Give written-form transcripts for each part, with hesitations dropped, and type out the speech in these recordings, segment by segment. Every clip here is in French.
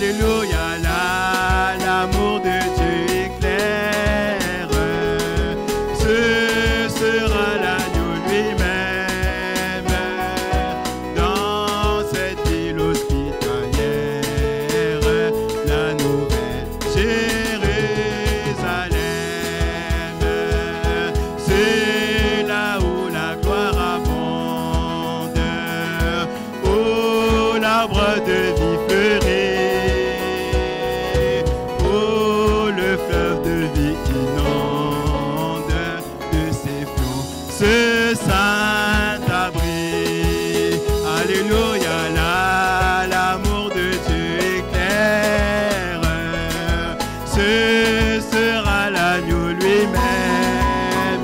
Alléluia, là, l'amour de Dieu éclaire. Ce sera l'agneau lui-même dans cette ville hospitalière, la nouvelle Jérusalem. C'est là où la gloire abonde, où l'arbre de vie fleurit, où le fleuve de vie inonde de ses flots ce saint abri. Alléluia, là, l'amour de Dieu éclaire. Ce sera l'agneau lui-même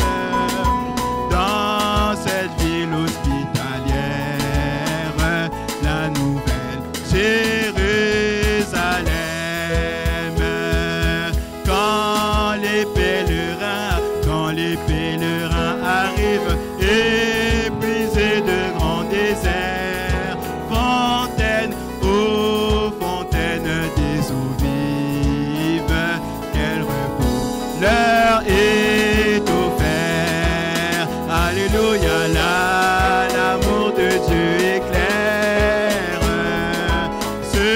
dans cette ville hospitalière, la nouvelle Jérusalem. Quand les pèlerins arrivent, épuisés de grands déserts, fontaines, ô fontaines des eaux vives, quel repos leur est offert. Alléluia, là, l'amour de Dieu éclaire. Ce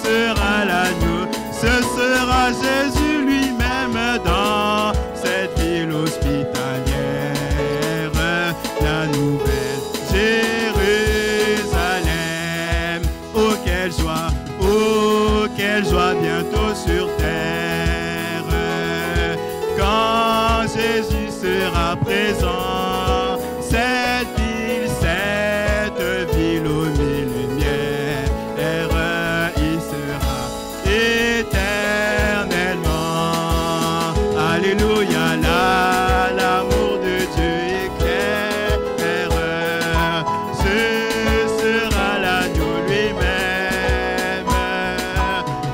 sera l'agneau, ce sera Jésus lui-même dans cette ville hospitalière, la nouvelle Jérusalem. Oh quelle joie bientôt sur terre, quand Jésus sera présent. Cette ville aux mille lumières, il sera éternellement. Alléluia, là, l'amour de Dieu éclaire. Ce sera l'agneau lui-même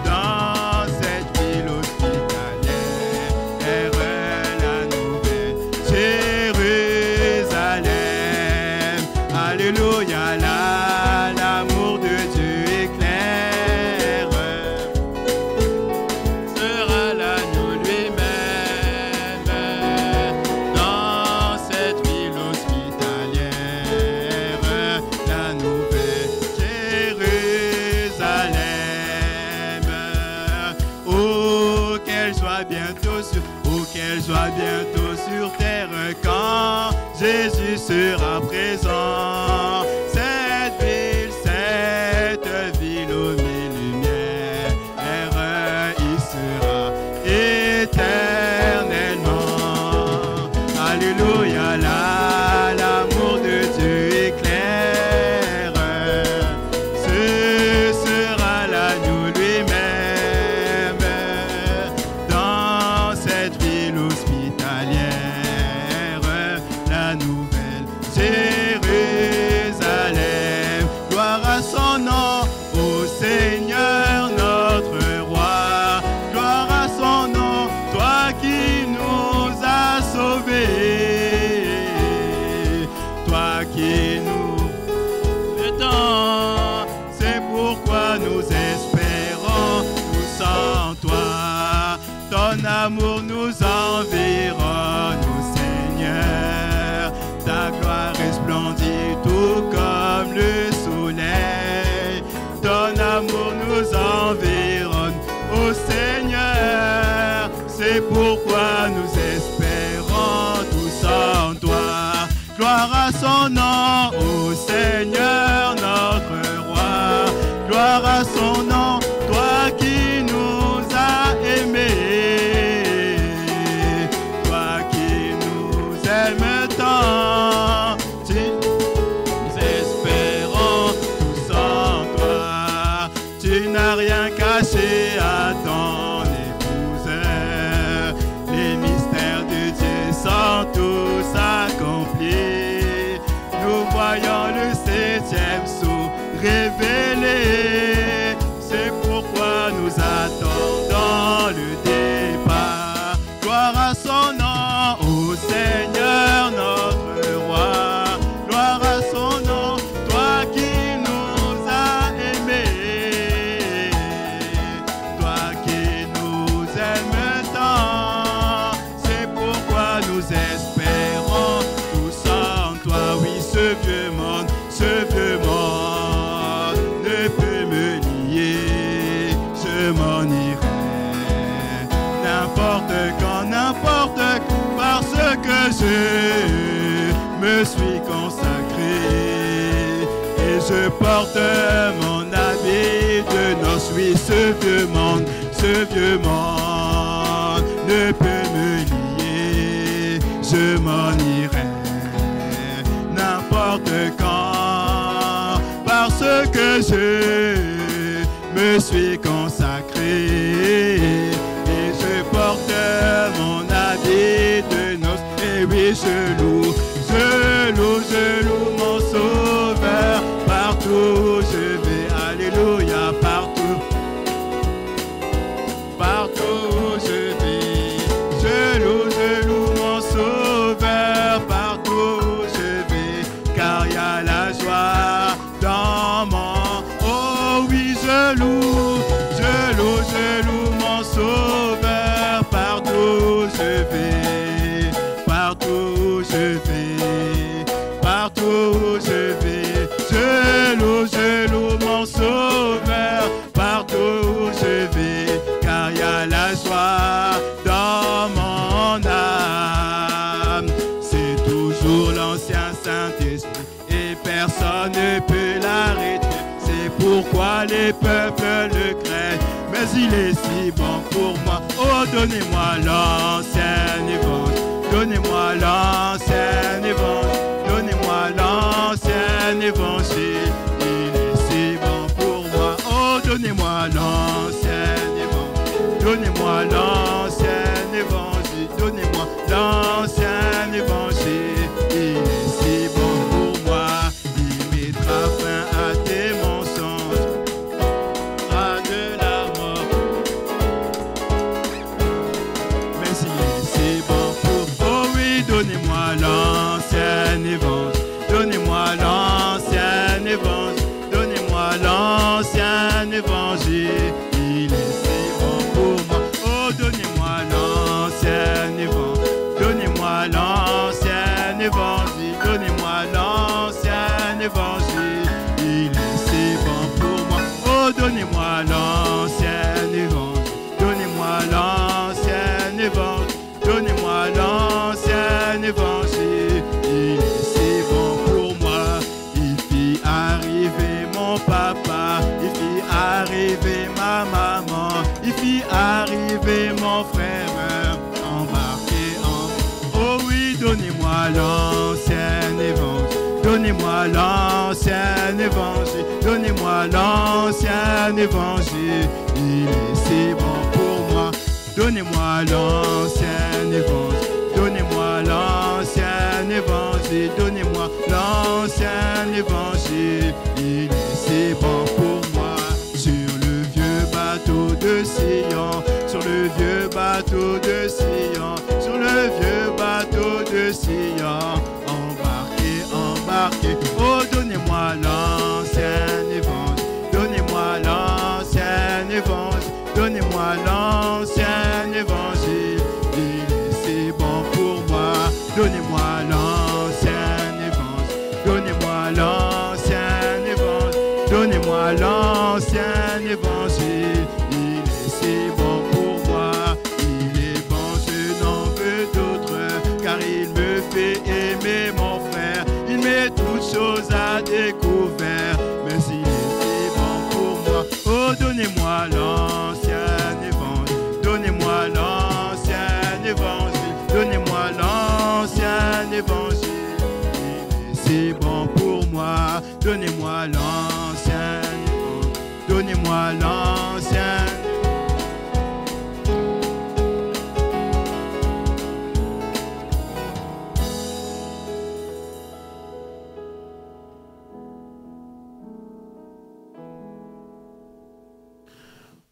dans cette ville hospitalière, la nouvelle Jérusalem. Alléluia, là, l'amour de Dieu éclaire. Sera l'agneau lui-même dans cette ville hospitalière, la nouvelle Jérusalem. Oh, qu'elle soit bientôt sur terre quand Jésus sera présent. Cette ville aux mille lumières, il sera éternellement. Alléluia, là, l'amour de Dieu éclaire. Ce sera l'agneau lui-même dans cette ville hospitalière, la nouvelle Jérusalem. Gloire à son nom, ô Seigneur notre roi. Gloire à son nom, toi qui nous as sauvés, toi qui nous étends. C'est pourquoi nous espérons tous en toi. Ton amour nous environne, ô Seigneur. Ta gloire resplendit tout comme le soleil. Ton amour nous environne, ô Seigneur. C'est pourquoi nous espérons tous en toi. Gloire à son nom, ô Seigneur notre roi. Gloire à son nom, toi qui nous as aimés, toi qui nous aimes tant. Nous espérons tous en toi. Tu n'as rien caché à ton épouse. Les mystères de Dieu sont tous accomplis. Nous voyons le septième sceau révélé. me suis consacré et je porte mon habit de noces. Oui, ce vieux monde ne peut me lier. Je m'en irai n'importe quand parce que je me suis consacré et je porte mon habit de noces. Et oui, je loue mon Sauveur partout où je vais. Alléluia, partout où je vais. Je loue mon Sauveur partout où je vais, car il y a la joie dans mon... Oh oui, je loue mon Sauveur partout où je vais, partout où je vais, partout où je vais. Je loue mon Sauveur partout où je vais, car il y a la joie dans mon âme. C'est toujours l'ancien Saint-Esprit et personne ne peut l'arrêter. C'est pourquoi les peuples le craignent, mais il est si bon pour moi. Oh, donnez-moi l'ancien évangile, donnez-moi l'ancien évangile, donnez-moi l'ancien évangile. Il est si bon pour moi. Oh, donnez-moi l'ancien évangile, donnez-moi l'ancien évangile, donnez-moi l'ancien évangile. Il est si bon pour moi. Il mettra fin à tes mensonges, à de la mort. Mais il est si bon pour... Oh oui, donnez-moi l'ancien évangile, donnez-moi l'ancien évangile, donnez-moi l'ancien évangile. Il est si bon pour moi. Oh, donnez-moi l'ancien évangile, donnez-moi l'ancien évangile, donnez-moi l'ancien évangile. Il est si bon pour moi. Oh, donnez-moi l'ancien évangile, donnez-moi l'ancien évangile, donnez-moi l'ancien évangile. Il est si bon pour moi. Il fit arriver mon papa, il fit arriver ma maman, il fit arriver mon frère, embarqué en... Oh oui, donnez-moi l'ancien évangile, donnez-moi l'ancien évangile, donnez-moi l'ancien évangile. Il est si bon pour moi. Donnez-moi l'ancien évangile, donnez-moi l'ancien évangile, donnez-moi l'ancien évangile. Il est si bon pour moi. Sur le vieux bateau de Sion, sur le vieux bateau de Sion, sur le vieux bateau de Sion, embarqué, embarqué. Oh, donnez-moi l'ancien évangile, donnez-moi l'ancien évangile, donnez-moi l'ancien évangile. Il est si bon pour moi. Donnez-moi l'ancien évangile, donnez-moi l'ancien évangile, donnez-moi l'ancien évangile. Il est si bon pour moi. Il est bon, je n'en veux d'autre, car il me fait aimer mon frère. Il met toutes choses à découvert, mais il est si bon pour moi. Oh, donnez-moi l'ancien évangile, donnez-moi l'ancien évangile, donnez-moi l'ancien évangile. Il est si bon pour moi. Donnez-moi l'ancien évangile, donnez-moi l'ancien.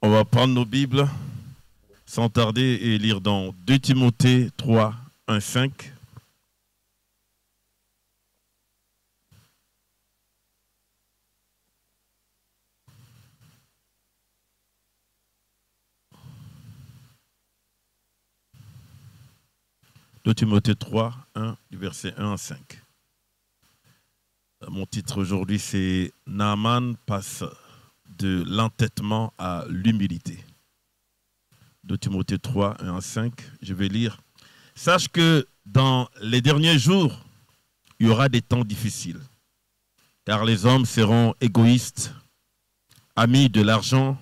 On va prendre nos Bibles sans tarder et lire dans 2 Timothée 3, 1, 5. De Timothée 3, 1, du verset 1 à 5. Mon titre aujourd'hui, c'est « Naaman passe de l'entêtement à l'humilité ». De Timothée 3, 1 à 5, je vais lire. « Sache que dans les derniers jours, il y aura des temps difficiles. Car les hommes seront égoïstes, amis de l'argent,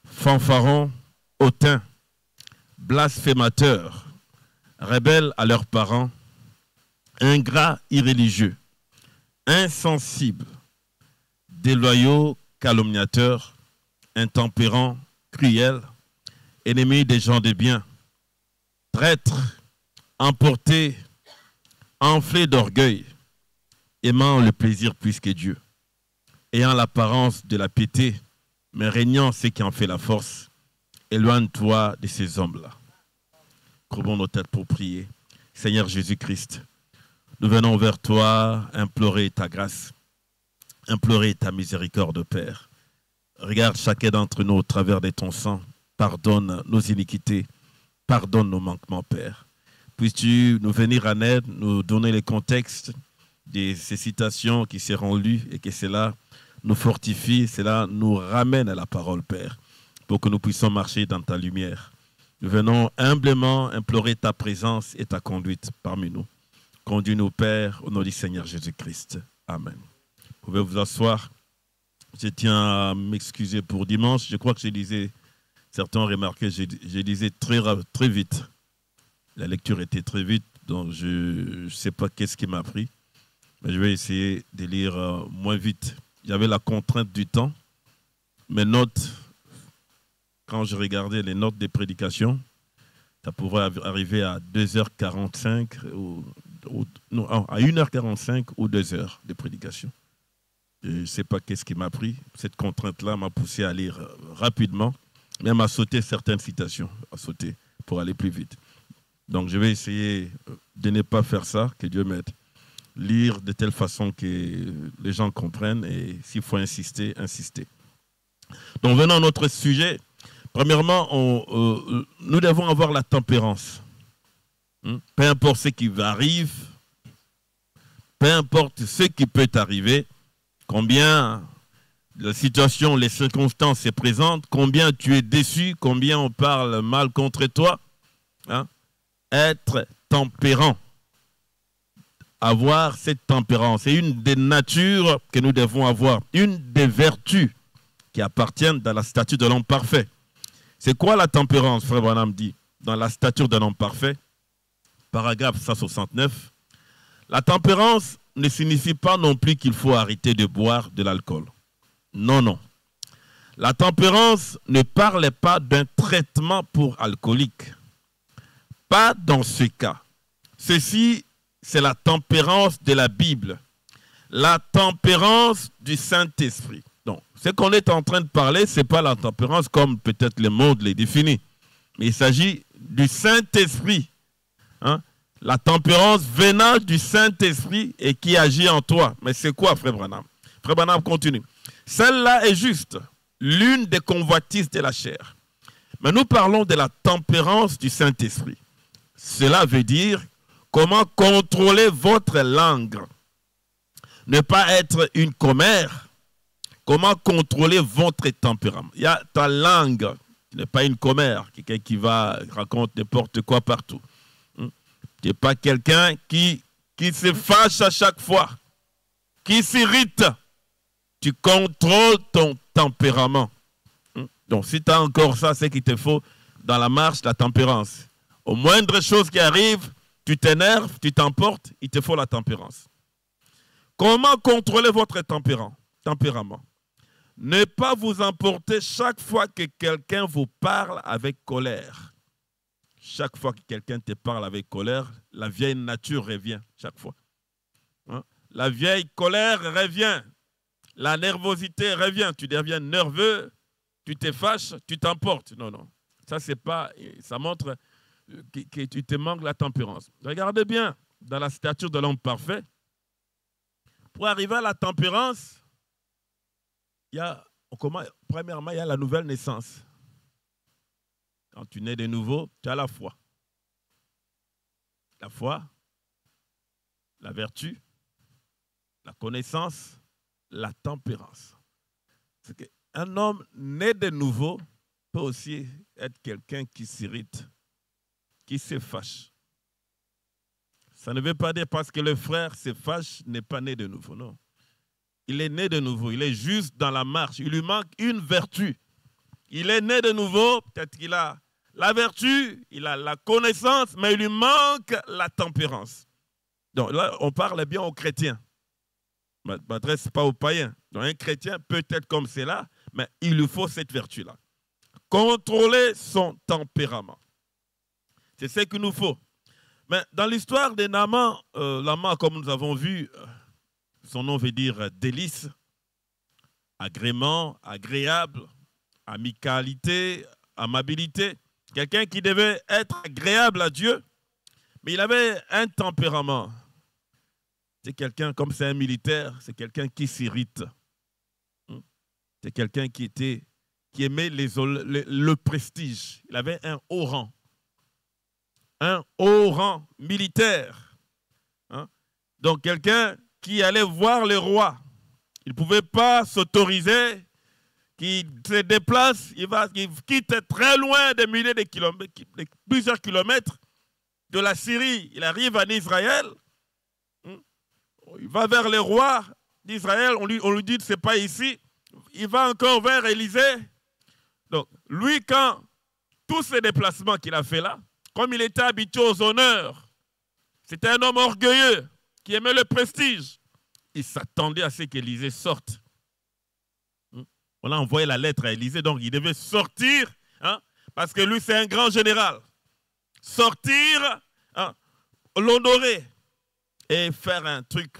fanfarons, hautains, blasphémateurs, rebelles à leurs parents, ingrats, irréligieux, insensibles, déloyaux, calomniateurs, intempérants, cruels, ennemis des gens de bien, traîtres, emportés, enflés d'orgueil, aimant le plaisir plus que Dieu, ayant l'apparence de la piété, mais régnant ce qui en fait la force. Éloigne-toi de ces hommes-là. Courbons nos têtes pour prier. Seigneur Jésus-Christ, nous venons vers toi implorer ta grâce, implorer ta miséricorde, Père. Regarde chacun d'entre nous au travers de ton sang. Pardonne nos iniquités, pardonne nos manquements, Père. Puisses-tu nous venir en aide, nous donner le contexte de ces citations qui seront lues et que cela nous fortifie, cela nous ramène à la parole, Père, pour que nous puissions marcher dans ta lumière. Nous venons humblement implorer ta présence et ta conduite parmi nous. Conduis-nous, Père, au nom du Seigneur Jésus-Christ. Amen. Vous pouvez vous asseoir. Je tiens à m'excuser pour dimanche. Je crois que je lisais, certains ont remarqué, je lisais très vite. La lecture était très vite, donc je ne sais pas qu'est-ce qui m'a pris. Mais je vais essayer de lire moins vite. J'avais la contrainte du temps. Mes notes, quand je regardais les notes des prédications, ça pourrait arriver à 2h45 non, à 1h45 ou 2h de prédication. Je ne sais pas qu'est-ce qui m'a pris. Cette contrainte-là m'a poussé à lire rapidement, même à sauter certaines citations, à sauter pour aller plus vite. Donc je vais essayer de ne pas faire ça, que Dieu m'aide. Lire de telle façon que les gens comprennent et s'il faut insister, insister. Donc venons à notre sujet. Premièrement, nous devons avoir la tempérance. Peu importe ce qui arrive, peu importe ce qui peut arriver, combien la situation, les circonstances se présentent, combien tu es déçu, combien on parle mal contre toi, être tempérant. Avoir cette tempérance. C'est une des natures que nous devons avoir, une des vertus qui appartiennent dans la stature de l'homme parfait. C'est quoi la tempérance, Frère Branham dit, dans la stature d'un homme parfait? Paragraphe 169. La tempérance ne signifie pas non plus qu'il faut arrêter de boire de l'alcool. Non, non. La tempérance ne parle pas d'un traitement pour alcoolique. Pas dans ce cas. Ceci, c'est la tempérance de la Bible. La tempérance du Saint-Esprit. Donc, ce qu'on est en train de parler, ce n'est pas la tempérance comme peut-être le monde les définit. Mais il s'agit du Saint-Esprit. La tempérance venant du Saint-Esprit et qui agit en toi. Mais c'est quoi, Frère Branham? Frère Branham continue. Celle-là est juste l'une des convoitises de la chair. Mais nous parlons de la tempérance du Saint-Esprit. Cela veut dire comment contrôler votre langue. Ne pas être une commère. Comment contrôler votre tempérament. Il y a ta langue. Tu n'es pas une commère. Quelqu'un qui va raconter n'importe quoi partout. Tu n'es pas quelqu'un qui se fâche à chaque fois. Qui s'irrite. Tu contrôles ton tempérament. Donc si tu as encore ça, c'est qu'il te faut dans la marche la tempérance. Aux moindres choses qui arrivent, tu t'énerves, tu t'emportes, il te faut la tempérance. Comment contrôler votre tempérament? Ne pas vous emporter chaque fois que quelqu'un vous parle avec colère. Chaque fois que quelqu'un te parle avec colère, la vieille nature revient chaque fois. La vieille colère revient. La nervosité revient. Tu deviens nerveux, tu te fâches, tu t'emportes. Non, non. Ça, c'est pas, ça montre que tu te manques la tempérance. Regardez bien dans la stature de l'homme parfait. Pour arriver à la tempérance, premièrement, il y a la nouvelle naissance. Quand tu nais de nouveau, tu as la foi. La foi, la vertu, la connaissance, la tempérance. C'est qu'un homme né de nouveau peut aussi être quelqu'un qui s'irrite, qui se fâche. Ça ne veut pas dire parce que le frère se fâche, n'est pas né de nouveau, non. Il est né de nouveau, il est juste dans la marche. Il lui manque une vertu. Il est né de nouveau, peut-être qu'il a la vertu, il a la connaissance, mais il lui manque la tempérance. Donc là, on parle bien aux chrétiens. Je ne m'adresse pas aux païens. Donc un chrétien peut être comme cela, mais il lui faut cette vertu-là. Contrôler son tempérament. C'est ce qu'il nous faut. Mais dans l'histoire de Naaman, Naaman, comme nous avons vu, son nom veut dire délice, agrément, agréable, amicalité, amabilité. Quelqu'un qui devait être agréable à Dieu, mais il avait un tempérament. C'est quelqu'un, comme c'est un militaire, c'est quelqu'un qui s'irrite. C'est quelqu'un qui aimait le prestige. Il avait un haut rang. Un haut rang militaire. Donc quelqu'un qui allait voir le roi. Il ne pouvait pas s'autoriser, qu'il se déplace, il quitte très loin des milliers de kilomètres, plusieurs kilomètres de la Syrie. Il arrive en Israël. Il va vers le roi d'Israël. On lui dit que ce n'est pas ici. Il va encore vers Élysée. Donc, lui, quand tous ces déplacements qu'il a fait là, comme il était habitué aux honneurs, c'était un homme orgueilleux qui aimait le prestige. Il s'attendait à ce qu'Élysée sorte. On a envoyé la lettre à Élysée, donc il devait sortir, parce que lui, c'est un grand général. Sortir, l'honorer et faire un truc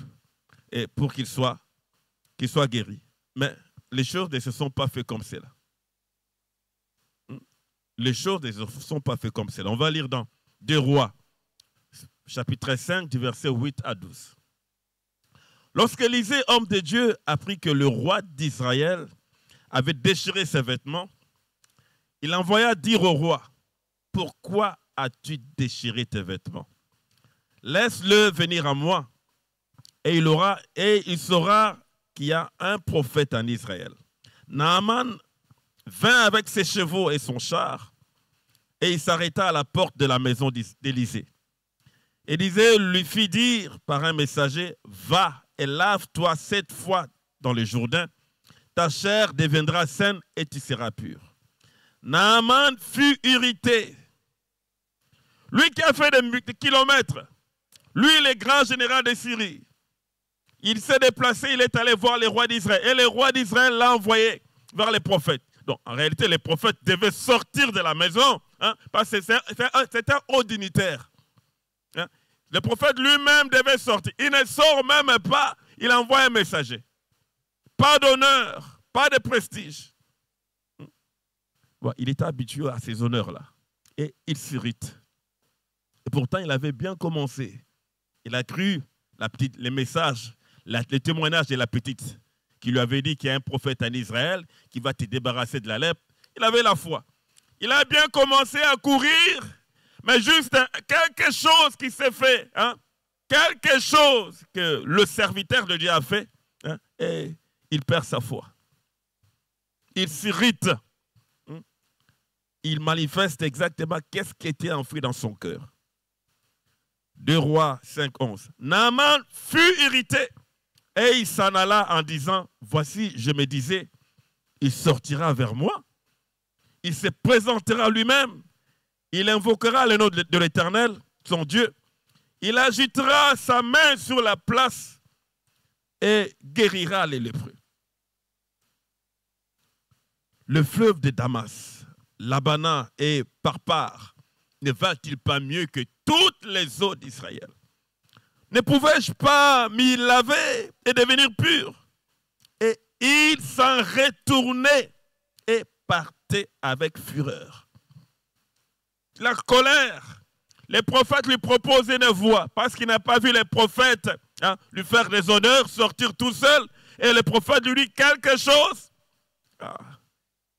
pour qu'il soit guéri. Mais les choses ne se sont pas faites comme cela. Les choses ne se sont pas faites comme cela. On va lire dans 2 Rois, chapitre 5, du verset 8 à 12. Lorsque Élisée, homme de Dieu, apprit que le roi d'Israël avait déchiré ses vêtements, il envoya dire au roi, « Pourquoi as-tu déchiré tes vêtements? Laisse-le venir à moi, et il saura qu'il y a un prophète en Israël. » Naaman vint avec ses chevaux et son char, et il s'arrêta à la porte de la maison d'Élisée. Élisée lui fit dire par un messager, « Va et lave-toi 7 fois dans le Jourdain, ta chair deviendra saine et tu seras pur. » Naaman fut irrité. Lui qui a fait des kilomètres, lui le grand général de Syrie, il s'est déplacé, il est allé voir les rois d'Israël. Et le roi d'Israël l'a envoyé vers les prophètes. Donc en réalité, les prophètes devaient sortir de la maison, parce que c'est un haut dignitaire. Le prophète lui-même devait sortir. Il ne sort même pas, il envoie un messager. Pas d'honneur, pas de prestige. Il était habitué à ces honneurs-là. Et il s'irrite. Et pourtant, il avait bien commencé. Il a cru les messages, les témoignages de la petite qui lui avait dit qu'il y a un prophète en Israël qui va te débarrasser de la lèpre. Il avait la foi. Il a bien commencé à courir, mais juste quelque chose qui s'est fait, quelque chose que le serviteur de Dieu a fait, et il perd sa foi. Il s'irrite. Il manifeste exactement qu'est-ce qui était enfoui dans son cœur. 2 Rois 5:11. Naaman fut irrité et il s'en alla en disant, voici, je me disais, il sortira vers moi, il se présentera lui-même, il invoquera le nom de l'Éternel, son Dieu, il agitera sa main sur la place et guérira les lépreux. Le fleuve de Damas, Labana et Parpar, ne va-t-il pas mieux que toutes les eaux d'Israël? Ne pouvais-je pas m'y laver et devenir pur? Et il s'en retournait et partait avec fureur. La colère. Les prophètes lui proposent une voie parce qu'il n'a pas vu les prophètes lui faire des honneurs, sortir tout seul. Et le prophète lui dit quelque chose.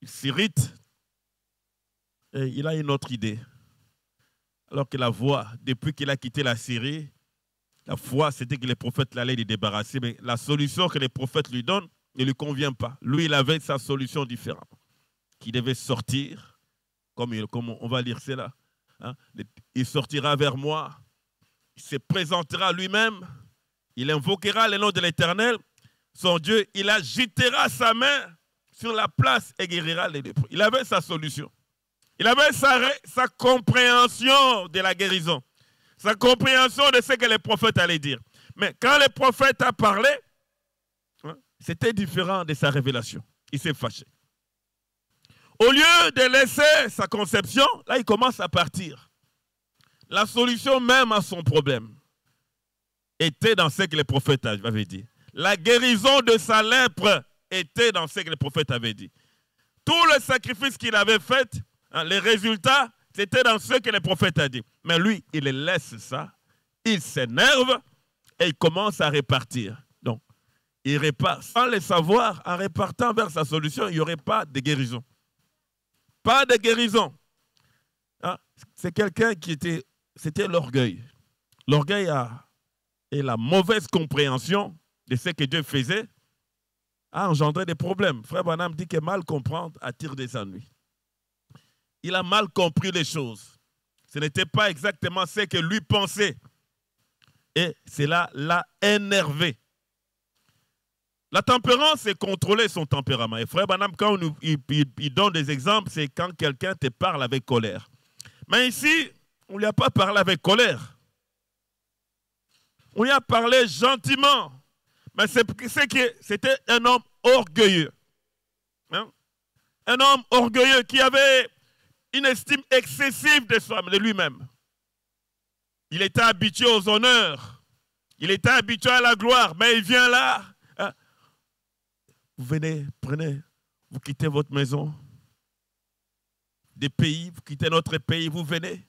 Il s'irrite. Et il a une autre idée. Alors que la voie, depuis qu'il a quitté la Syrie, la foi, c'était que les prophètes l'allaient les débarrasser. Mais la solution que les prophètes lui donnent ne lui convient pas. Lui, il avait sa solution différente. Qu'il devait sortir, comme on va lire cela. Il sortira vers moi, il se présentera lui-même, il invoquera le nom de l'Éternel, son Dieu, il agitera sa main sur la place et guérira les lépreux. Il avait sa solution. Il avait sa compréhension de la guérison, sa compréhension de ce que les prophètes allaient dire. Mais quand le prophète a parlé, c'était différent de sa révélation. Il s'est fâché. Au lieu de laisser sa conception, là, il commence à partir. La solution même à son problème était dans ce que les prophètes avaient dit. La guérison de sa lèpre était dans ce que les prophètes avaient dit. Tout le sacrifice qu'il avait fait, les résultats, c'était dans ce que les prophètes avaient dit. Mais lui, il laisse ça, il s'énerve et il commence à répartir. Donc, il répart sans le savoir, en répartant vers sa solution, il n'y aurait pas de guérison. Pas de guérison. C'est quelqu'un qui était, c'était l'orgueil. L'orgueil et la mauvaise compréhension de ce que Dieu faisait a engendré des problèmes. Frère Branham dit que mal comprendre attire des ennuis. Il a mal compris les choses. Ce n'était pas exactement ce que lui pensait. Et cela l'a énervé. La tempérance, c'est contrôler son tempérament. Et Frère Branham, quand il donne des exemples, c'est quand quelqu'un te parle avec colère. Mais ici, on ne lui a pas parlé avec colère. On lui a parlé gentiment. Mais c'était un homme orgueilleux. Hein? Un homme orgueilleux qui avait une estime excessive de lui-même. Il était habitué aux honneurs. Il était habitué à la gloire. Mais il vient là. Hein? Vous venez, prenez, vous quittez votre maison. Des pays, vous quittez notre pays, vous venez.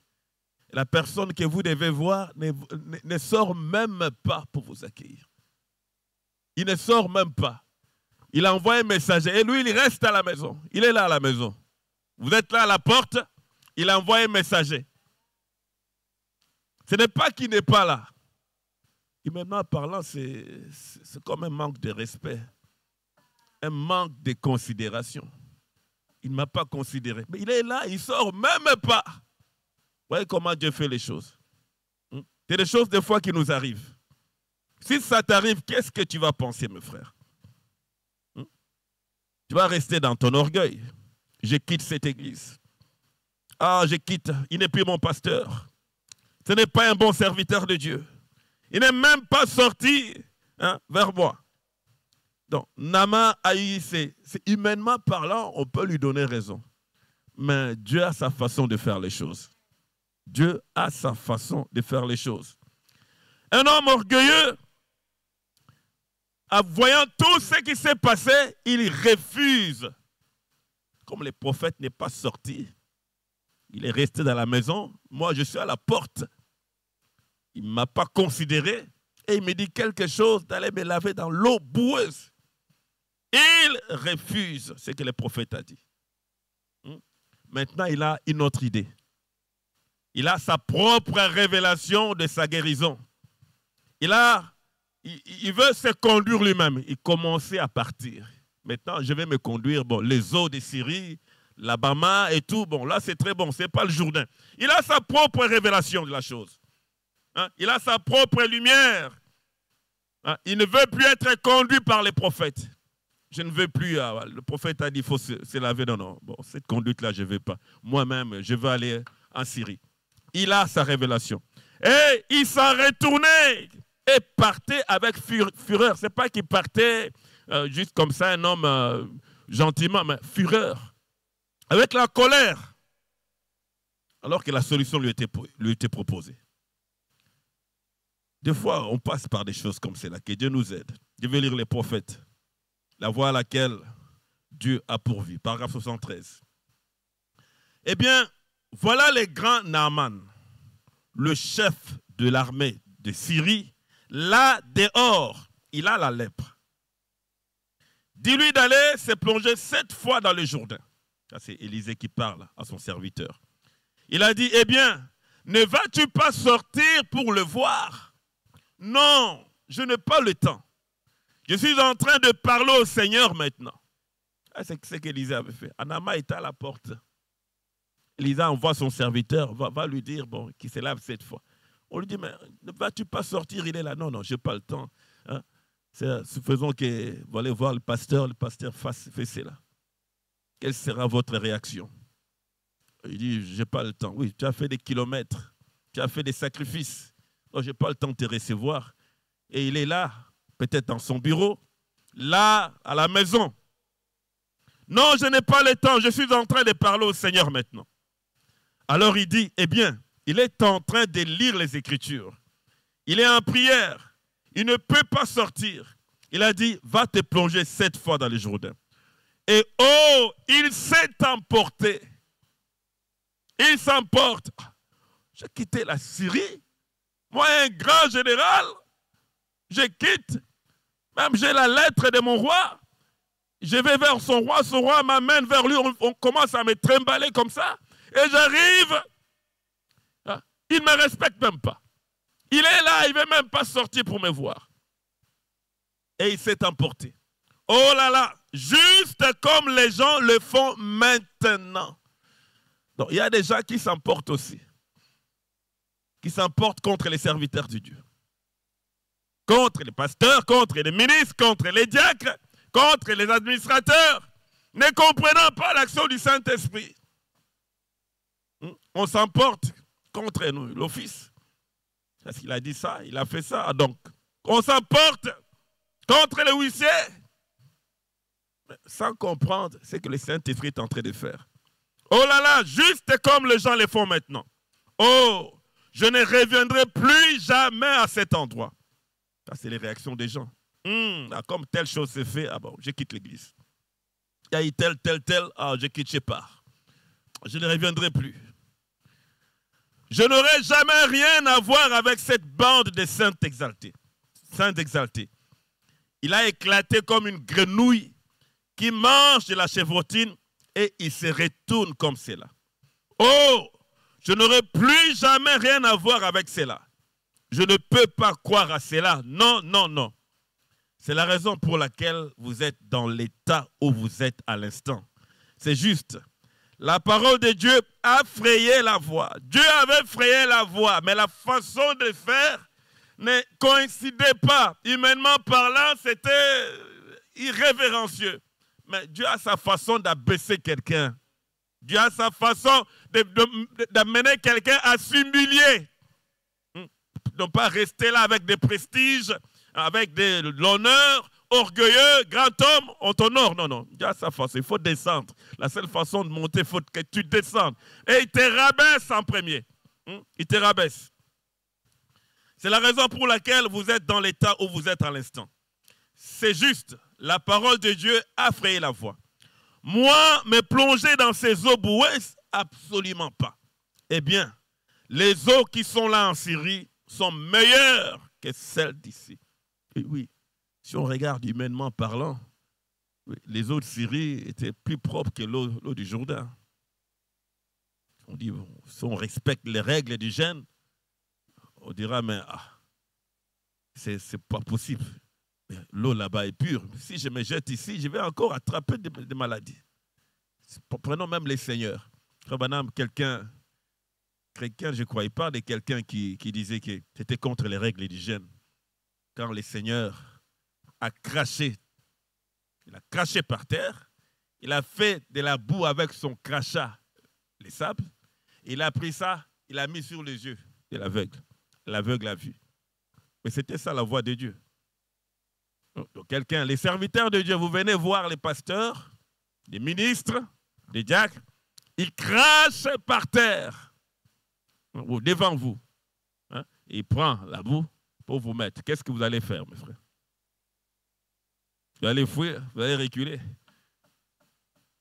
La personne que vous devez voir ne sort même pas pour vous accueillir. Il ne sort même pas. Il envoie un messager et lui, il reste à la maison. Il est là à la maison. Vous êtes là à la porte, il envoie un messager. Ce n'est pas qu'il n'est pas là. Humainement parlant, c'est comme un manque de respect, un manque de considération. Il ne m'a pas considéré. Mais il est là, il ne sort même pas. Vous voyez comment Dieu fait les choses. C'est des choses des fois qui nous arrivent. Si ça t'arrive, qu'est-ce que tu vas penser, mes frères? Tu vas rester dans ton orgueil. Je quitte cette église. Ah, je quitte. Il n'est plus mon pasteur. Ce n'est pas un bon serviteur de Dieu. Il n'est même pas sorti vers moi. Donc, Naaman a eu, c'est humainement parlant, on peut lui donner raison. Mais Dieu a sa façon de faire les choses. Dieu a sa façon de faire les choses. Un homme orgueilleux, en voyant tout ce qui s'est passé, il refuse. Comme le prophète n'est pas sorti, il est resté dans la maison. Moi, je suis à la porte. Il ne m'a pas considéré et il me dit quelque chose d'aller me laver dans l'eau boueuse. Il refuse ce que le prophète a dit. Maintenant, il a une autre idée. Il a sa propre révélation de sa guérison. Il veut se conduire lui-même. Il commençait à partir. Maintenant, je vais me conduire. Bon, les eaux de Syrie, l'Alabama et tout. Bon, là, c'est très bon. Ce n'est pas le Jourdain. Il a sa propre révélation de la chose. Il a sa propre lumière. Il ne veut plus être conduit par les prophètes. Je ne veux plus. Le prophète a dit qu'il faut se laver. Non, non. Bon, cette conduite-là, je ne veux pas. Moi-même, je veux aller en Syrie. Il a sa révélation. Et il s'en retournait et partait avec fureur. Ce n'est pas qu'il partait juste comme ça, un homme gentiment, mais fureur. Avec la colère. Alors que la solution lui était proposée. Des fois, on passe par des choses comme cela. Que Dieu nous aide. Je vais lire les prophètes. La voie à laquelle Dieu a pourvu. Paragraphe 73. Eh bien, voilà le grand Naaman, le chef de l'armée de Syrie. Là, dehors, il a la lèpre. Dis-lui d'aller se plonger 7 fois dans le Jourdain. Ça, c'est Élisée qui parle à son serviteur. Il a dit, eh bien, ne vas-tu pas sortir pour le voir? Non, je n'ai pas le temps. Je suis en train de parler au Seigneur maintenant. C'est ce qu'Élisée avait fait. Naaman était à la porte. Élisée envoie son serviteur, va lui dire bon, qu'il se lave 7 fois. On lui dit, mais ne vas-tu pas sortir? Il est là. Non, non, je n'ai pas le temps. Hein? Faisons que vous allez voir le pasteur fait cela. Quelle sera votre réaction? Il dit, je n'ai pas le temps. Oui, tu as fait des kilomètres, tu as fait des sacrifices. Non, je n'ai pas le temps de te recevoir. Et il est là, peut-être dans son bureau, là, à la maison. Non, je n'ai pas le temps, je suis en train de parler au Seigneur maintenant. Alors il dit, eh bien, il est en train de lire les Écritures. Il est en prière. Il ne peut pas sortir. Il a dit, va te plonger 7 fois dans le Jourdain. Et oh, il s'est emporté. Il s'emporte. J'ai quitté la Syrie. Moi, un grand général, je quitte. Même j'ai la lettre de mon roi. Je vais vers son roi m'amène vers lui. On commence à me trimballer comme ça. Et j'arrive. Il ne me respecte même pas. Il est là, il ne veut même pas sortir pour me voir. Et il s'est emporté. Oh là là, juste comme les gens le font maintenant. Donc il y a des gens qui s'emportent aussi. Qui s'emportent contre les serviteurs de Dieu. Contre les pasteurs, contre les ministres, contre les diacres, contre les administrateurs, ne comprenant pas l'action du Saint-Esprit. On s'emporte contre nous, l'office. Parce qu'il a dit ça, il a fait ça. Donc, on s'emporte contre les huissiers sans comprendre ce que le Saint-Esprit est en train de faire. Oh là là, juste comme les gens le font maintenant. Oh, je ne reviendrai plus jamais à cet endroit. Ça, c'est les réactions des gens. Comme telle chose s'est fait, ah bon, je quitte l'église. Il y a eu tel, je quitte, je pars. Je ne reviendrai plus. Je n'aurai jamais rien à voir avec cette bande de saints exaltés. Saints exaltés. Il a éclaté comme une grenouille qui mange de la chevrotine et il se retourne comme cela. Oh, je n'aurai plus jamais rien à voir avec cela. Je ne peux pas croire à cela. Non, non, non. C'est la raison pour laquelle vous êtes dans l'état où vous êtes à l'instant. C'est juste. La parole de Dieu a frayé la voie. Dieu avait frayé la voie, mais la façon de faire ne coïncidait pas. Humainement parlant, c'était irrévérencieux. Mais Dieu a sa façon d'abaisser quelqu'un. Dieu a sa façon d'amener quelqu'un à s'humilier. Ne pas rester là avec des prestiges, avec de l'honneur, orgueilleux, grand homme, on t'honore. Non, non, Dieu a sa façon, il faut descendre. La seule façon de monter, il faut que tu descendes. Et il te rabaisse en premier. Il te rabaisse. C'est la raison pour laquelle vous êtes dans l'état où vous êtes à l'instant. C'est juste, la parole de Dieu a frayé la voie. Moi, me plonger dans ces eaux boueuses, absolument pas. Eh bien, les eaux qui sont là en Syrie sont meilleures que celles d'ici. Et oui, si on regarde humainement parlant, les eaux de Syrie étaient plus propres que l'eau du Jourdain. On dit, si on respecte les règles d'hygiène, on dira, mais c'est pas possible. L'eau là-bas est pure. Si je me jette ici, je vais encore attraper des maladies. Prenons même les seigneurs. Quelqu'un, je ne croyais pas, de quelqu'un qui disait que c'était contre les règles d'hygiène. Quand le Seigneur a craché, il a craché par terre, il a fait de la boue avec son crachat, les sables, il a pris ça, il a mis sur les yeux de l'aveugle. L'aveugle a vu. Mais c'était ça la voix de Dieu. Donc quelqu'un, les serviteurs de Dieu, vous venez voir les pasteurs, les ministres, les diacres, ils crachent par terre devant vous. Hein? Il prend la boue pour vous mettre. Qu'est-ce que vous allez faire, mes frères? Vous allez fuir, vous allez reculer.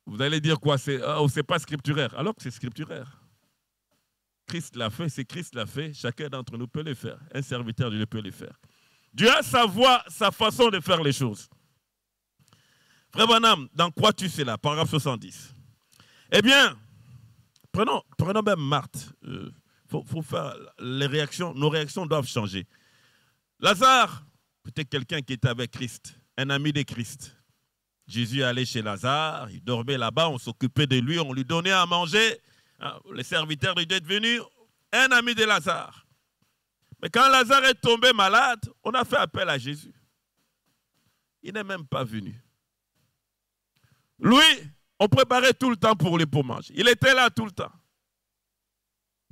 Vous allez dire quoi? C'est pas scripturaire. Alors que c'est scripturaire. Christ l'a fait, c'est Christ l'a fait. Chacun d'entre nous peut le faire. Un serviteur de Dieu peut le faire. Dieu a sa voix, sa façon de faire les choses. Frère Branham, dans quoi tu sais là? Paragraphe 70. Eh bien, prenons même Marthe. Faut faire les réactions, nos réactions doivent changer. Lazare, peut-être quelqu'un qui était avec Christ, un ami de Christ. Jésus allait chez Lazare, il dormait là-bas, on s'occupait de lui, on lui donnait à manger. Le serviteur de Dieu est devenu un ami de Lazare. Mais quand Lazare est tombé malade, on a fait appel à Jésus. Il n'est même pas venu. Lui, on préparait tout le temps pour lui pour manger. Il était là tout le temps.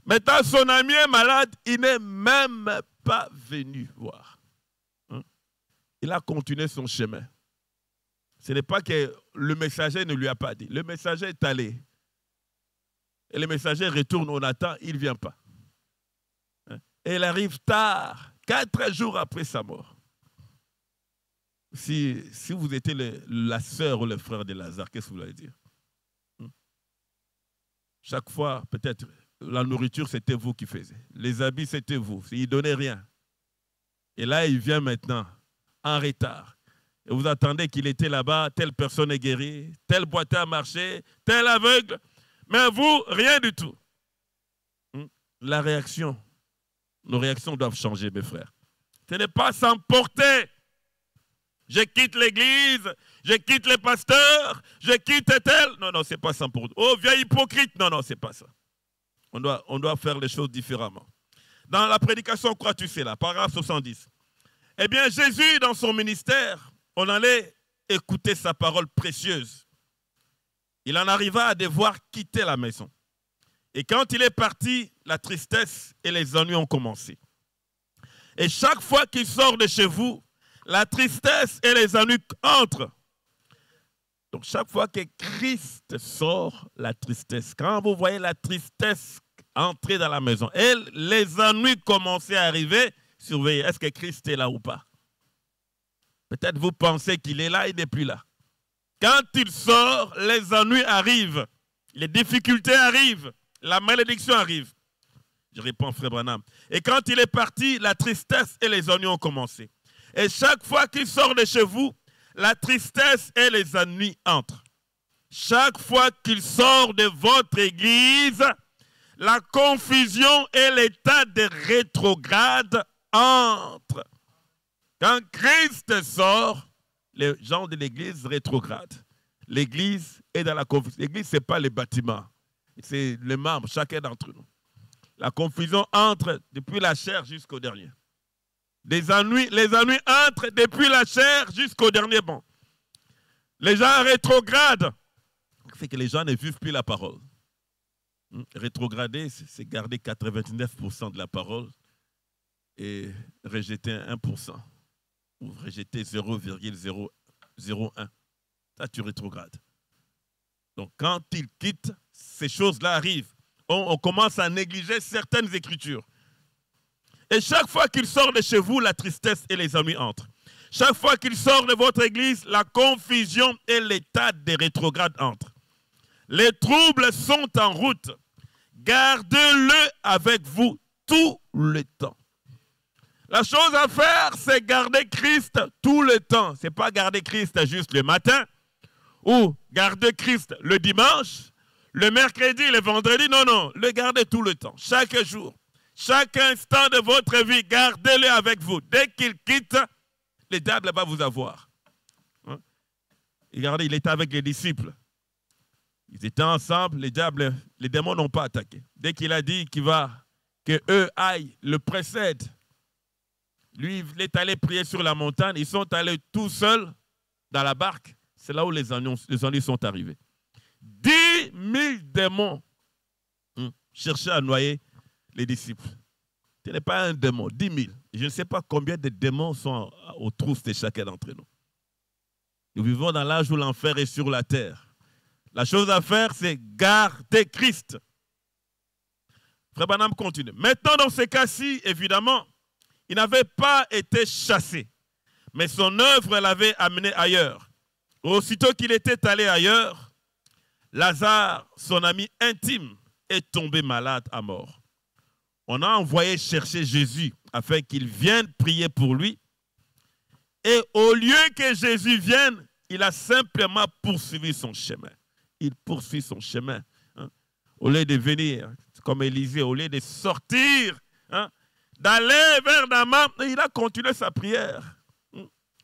Maintenant, son ami est malade, il n'est même pas venu voir. Il a continué son chemin. Ce n'est pas que le messager ne lui a pas dit. Le messager est allé. Et le messager retourne, on attend, il ne vient pas. Et il arrive tard, 4 jours après sa mort. Si vous étiez la sœur ou le frère de Lazare, qu'est-ce que vous allez dire? Chaque fois, peut-être, la nourriture, c'était vous qui faisiez. Les habits, c'était vous. Il ne donnait rien. Et là, il vient maintenant, en retard. Et vous attendez qu'il était là-bas, telle personne est guérie, tel boiteux a marché, tel aveugle. Mais vous, rien du tout. La réaction, nos réactions doivent changer, mes frères. Ce n'est pas s'emporter. Je quitte l'église, je quitte les pasteurs, je quitte tel. Non, non, ce n'est pas s'emporter. Oh, vieux hypocrite. Non, non, ce n'est pas ça. On doit faire les choses différemment. Dans la prédication, crois-tu cela, paragraphe 70. Eh bien, Jésus, dans son ministère, on allait écouter sa parole précieuse. Il en arriva à devoir quitter la maison. Et quand il est parti, la tristesse et les ennuis ont commencé. Et chaque fois qu'il sort de chez vous, la tristesse et les ennuis entrent. Donc chaque fois que Christ sort, la tristesse. Quand vous voyez la tristesse entrer dans la maison et les ennuis commencer à arriver, surveillez, est-ce que Christ est là ou pas? Peut-être vous pensez qu'il est là, il n'est plus là. Quand il sort, les ennuis arrivent, les difficultés arrivent, la malédiction arrive. Je réponds, frère Branham. Et quand il est parti, la tristesse et les ennuis ont commencé. Et chaque fois qu'il sort de chez vous, la tristesse et les ennuis entrent. Chaque fois qu'il sort de votre église, la confusion et l'état de rétrograde entrent. Quand Christ sort, les gens de l'église rétrogradent. L'église est dans la confusion. L'église, ce n'est pas les bâtiments. C'est les membres, chacun d'entre nous. La confusion entre depuis la chair jusqu'au dernier. Les ennuis entrent depuis la chair jusqu'au dernier banc. Les gens rétrogradent. Ça fait que les gens ne vivent plus la parole. Rétrograder, c'est garder 99% de la parole et rejeter 1%. Ou rejeter 0,001. Ça, tu rétrogrades. Donc, quand il quitte, ces choses-là arrivent. On commence à négliger certaines écritures. Et chaque fois qu'il sort de chez vous, la tristesse et les ennuis entrent. Chaque fois qu'il sort de votre église, la confusion et l'état de rétrograde entrent. Les troubles sont en route. Gardez-le avec vous tout le temps. La chose à faire, c'est garder Christ tout le temps. Ce n'est pas garder Christ juste le matin ou garder Christ le dimanche, le mercredi, le vendredi. Non, non, le garder tout le temps, chaque jour. Chaque instant de votre vie, gardez-le avec vous. Dès qu'il quitte, le diable va vous avoir. Regardez, il était avec les disciples. Ils étaient ensemble, les démons n'ont pas attaqué. Dès qu'il a dit que eux aillent, le précèdent. Lui, il est allé prier sur la montagne. Ils sont allés tout seuls dans la barque. C'est là où les ennuis sont arrivés. 10 000 démons cherchaient à noyer les disciples. Ce n'est pas un démon, 10 000. Je ne sais pas combien de démons sont aux trousses de chacun d'entre nous. Nous vivons dans l'âge où l'enfer est sur la terre. La chose à faire, c'est garder Christ. Frère Branham continue. Maintenant, dans ce cas-ci, évidemment, il n'avait pas été chassé, mais son œuvre l'avait amené ailleurs. Aussitôt qu'il était allé ailleurs, Lazare, son ami intime, est tombé malade à mort. On a envoyé chercher Jésus afin qu'il vienne prier pour lui. Et au lieu que Jésus vienne, il a simplement poursuivi son chemin. Il poursuit son chemin. Au lieu de venir, comme Élisée, au lieu de sortir, d'aller vers Damas, il a continué sa prière.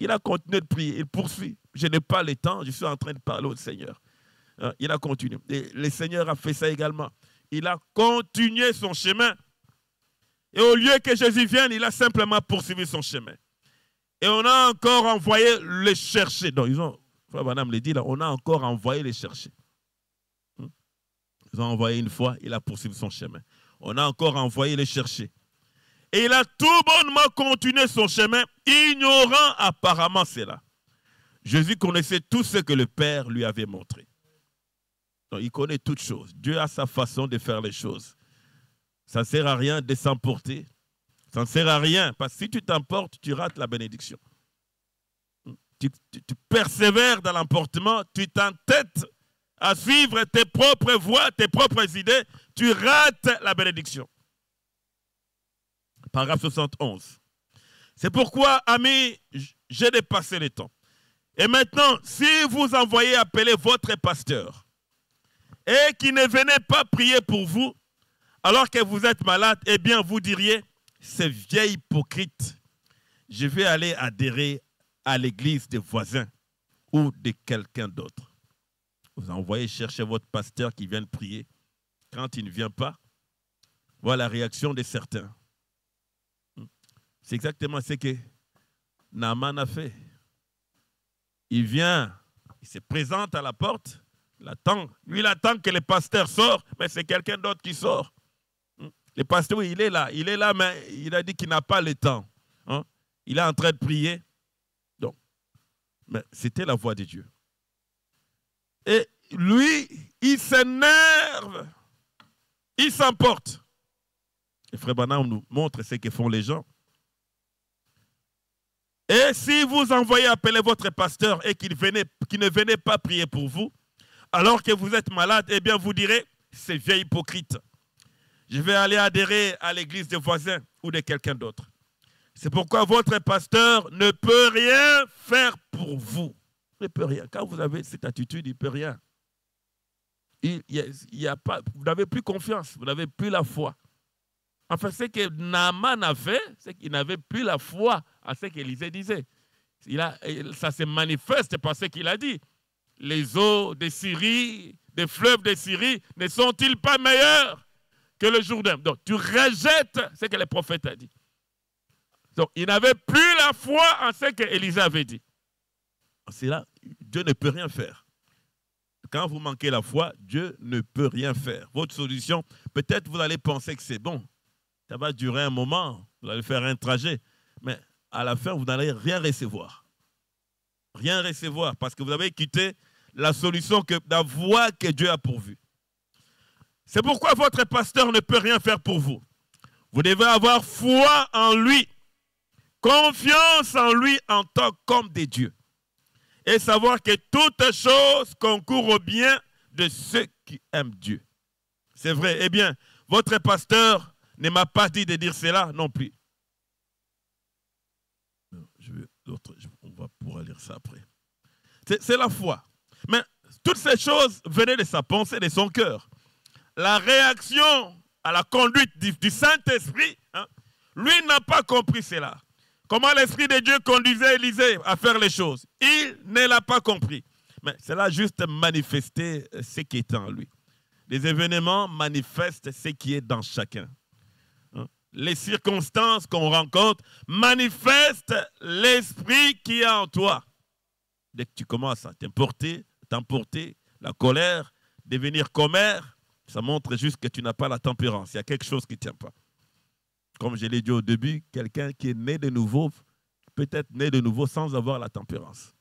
Il a continué de prier, il poursuit. Je n'ai pas le temps, je suis en train de parler au Seigneur. Il a continué. Et le Seigneur a fait ça également. Il a continué son chemin. Et au lieu que Jésus vienne, il a simplement poursuivi son chemin. Et on a encore envoyé les chercher. Donc, Frère Branham le dit là, on a encore envoyé les chercher. Ils ont envoyé une fois, il a poursuivi son chemin. On a encore envoyé les chercher. Et il a tout bonnement continué son chemin, ignorant apparemment cela. Jésus connaissait tout ce que le Père lui avait montré. Donc, il connaît toutes choses. Dieu a sa façon de faire les choses. Ça ne sert à rien de s'emporter. Ça ne sert à rien, parce que si tu t'emportes, tu rates la bénédiction. Tu persévères dans l'emportement, tu t'entêtes à suivre tes propres voies, tes propres idées, tu rates la bénédiction. Paragraphe 71. C'est pourquoi, amis, j'ai dépassé le temps. Et maintenant, si vous envoyez appeler votre pasteur et qu'il ne venait pas prier pour vous, alors que vous êtes malade, eh bien, vous diriez, c'est vieil hypocrite, je vais aller adhérer à l'église des voisins ou de quelqu'un d'autre. Vous envoyez chercher votre pasteur qui vient prier. Quand il ne vient pas, voilà la réaction de certains. C'est exactement ce que Naaman a fait. Il vient, il se présente à la porte, lui il attend que le pasteur sorte, mais c'est quelqu'un d'autre qui sort. Le pasteur, oui, il est là, mais il a dit qu'il n'a pas le temps. Il est en train de prier. Donc, mais c'était la voix de Dieu. Et lui, il s'énerve, il s'emporte. Et Frère Branham nous montre ce que font les gens. Et si vous envoyez appeler votre pasteur et qu'il ne venait pas prier pour vous, alors que vous êtes malade, eh bien vous direz, c'est vieil hypocrite. Je vais aller adhérer à l'église des voisins ou de quelqu'un d'autre. C'est pourquoi votre pasteur ne peut rien faire pour vous. Il ne peut rien. Quand vous avez cette attitude, il ne peut rien. Vous n'avez plus confiance, vous n'avez plus la foi. Enfin, ce que Naaman a fait, c'est qu'il n'avait plus la foi à ce qu'Élisée disait. Ça se manifeste par ce qu'il a dit. Les eaux de Syrie, des fleuves de Syrie, ne sont-ils pas meilleurs que le Jourdain? Donc, tu rejettes ce que le prophète a dit. Donc, il n'avait plus la foi en ce qu'Élisée avait dit. C'est là, Dieu ne peut rien faire. Quand vous manquez la foi, Dieu ne peut rien faire. Votre solution, peut-être vous allez penser que c'est bon. Ça va durer un moment, vous allez faire un trajet. Mais à la fin, vous n'allez rien recevoir. Rien recevoir parce que vous avez quitté la solution, la voie que Dieu a pourvue. C'est pourquoi votre pasteur ne peut rien faire pour vous. Vous devez avoir foi en lui, confiance en lui en tant qu'homme de Dieu. Et savoir que toute chose concourt au bien de ceux qui aiment Dieu. C'est vrai. Eh bien, votre pasteur ne m'a pas dit de dire cela non plus. On va pouvoir lire ça après. C'est la foi. Mais toutes ces choses venaient de sa pensée, de son cœur. La réaction à la conduite du Saint-Esprit, lui n'a pas compris cela. Comment l'Esprit de Dieu conduisait Élisée à faire les choses. Il ne l'a pas compris. Mais cela a juste manifesté ce qui est en lui. Les événements manifestent ce qui est dans chacun. Les circonstances qu'on rencontre manifestent l'esprit qui est en toi. Dès que tu commences à t'emporter, la colère, devenir commère, ça montre juste que tu n'as pas la tempérance. Il y a quelque chose qui ne tient pas. Comme je l'ai dit au début, quelqu'un qui est né de nouveau, peut être né de nouveau sans avoir la tempérance.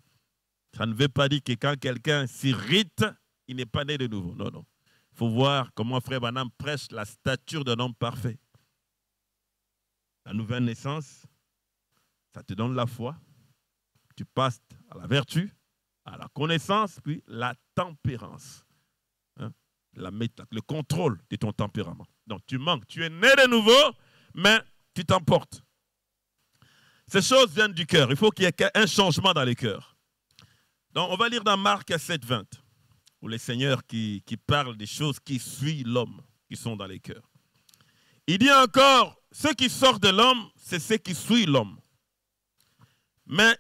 Ça ne veut pas dire que quand quelqu'un s'irrite, il n'est pas né de nouveau. Non, non. Il faut voir comment Frère Branham prêche la stature d'un homme parfait. La nouvelle naissance, ça te donne la foi. Tu passes à la vertu, à la connaissance, puis la tempérance. Le contrôle de ton tempérament. Donc tu manques, tu es né de nouveau, mais tu t'emportes. Ces choses viennent du cœur. Il faut qu'il y ait un changement dans les cœurs. Donc on va lire dans Marc 7,20, où le Seigneur qui parle des choses qui suivent l'homme, qui sont dans les cœurs. Il dit encore, ce qui sort de l'homme, c'est ce qui suit l'homme. Mais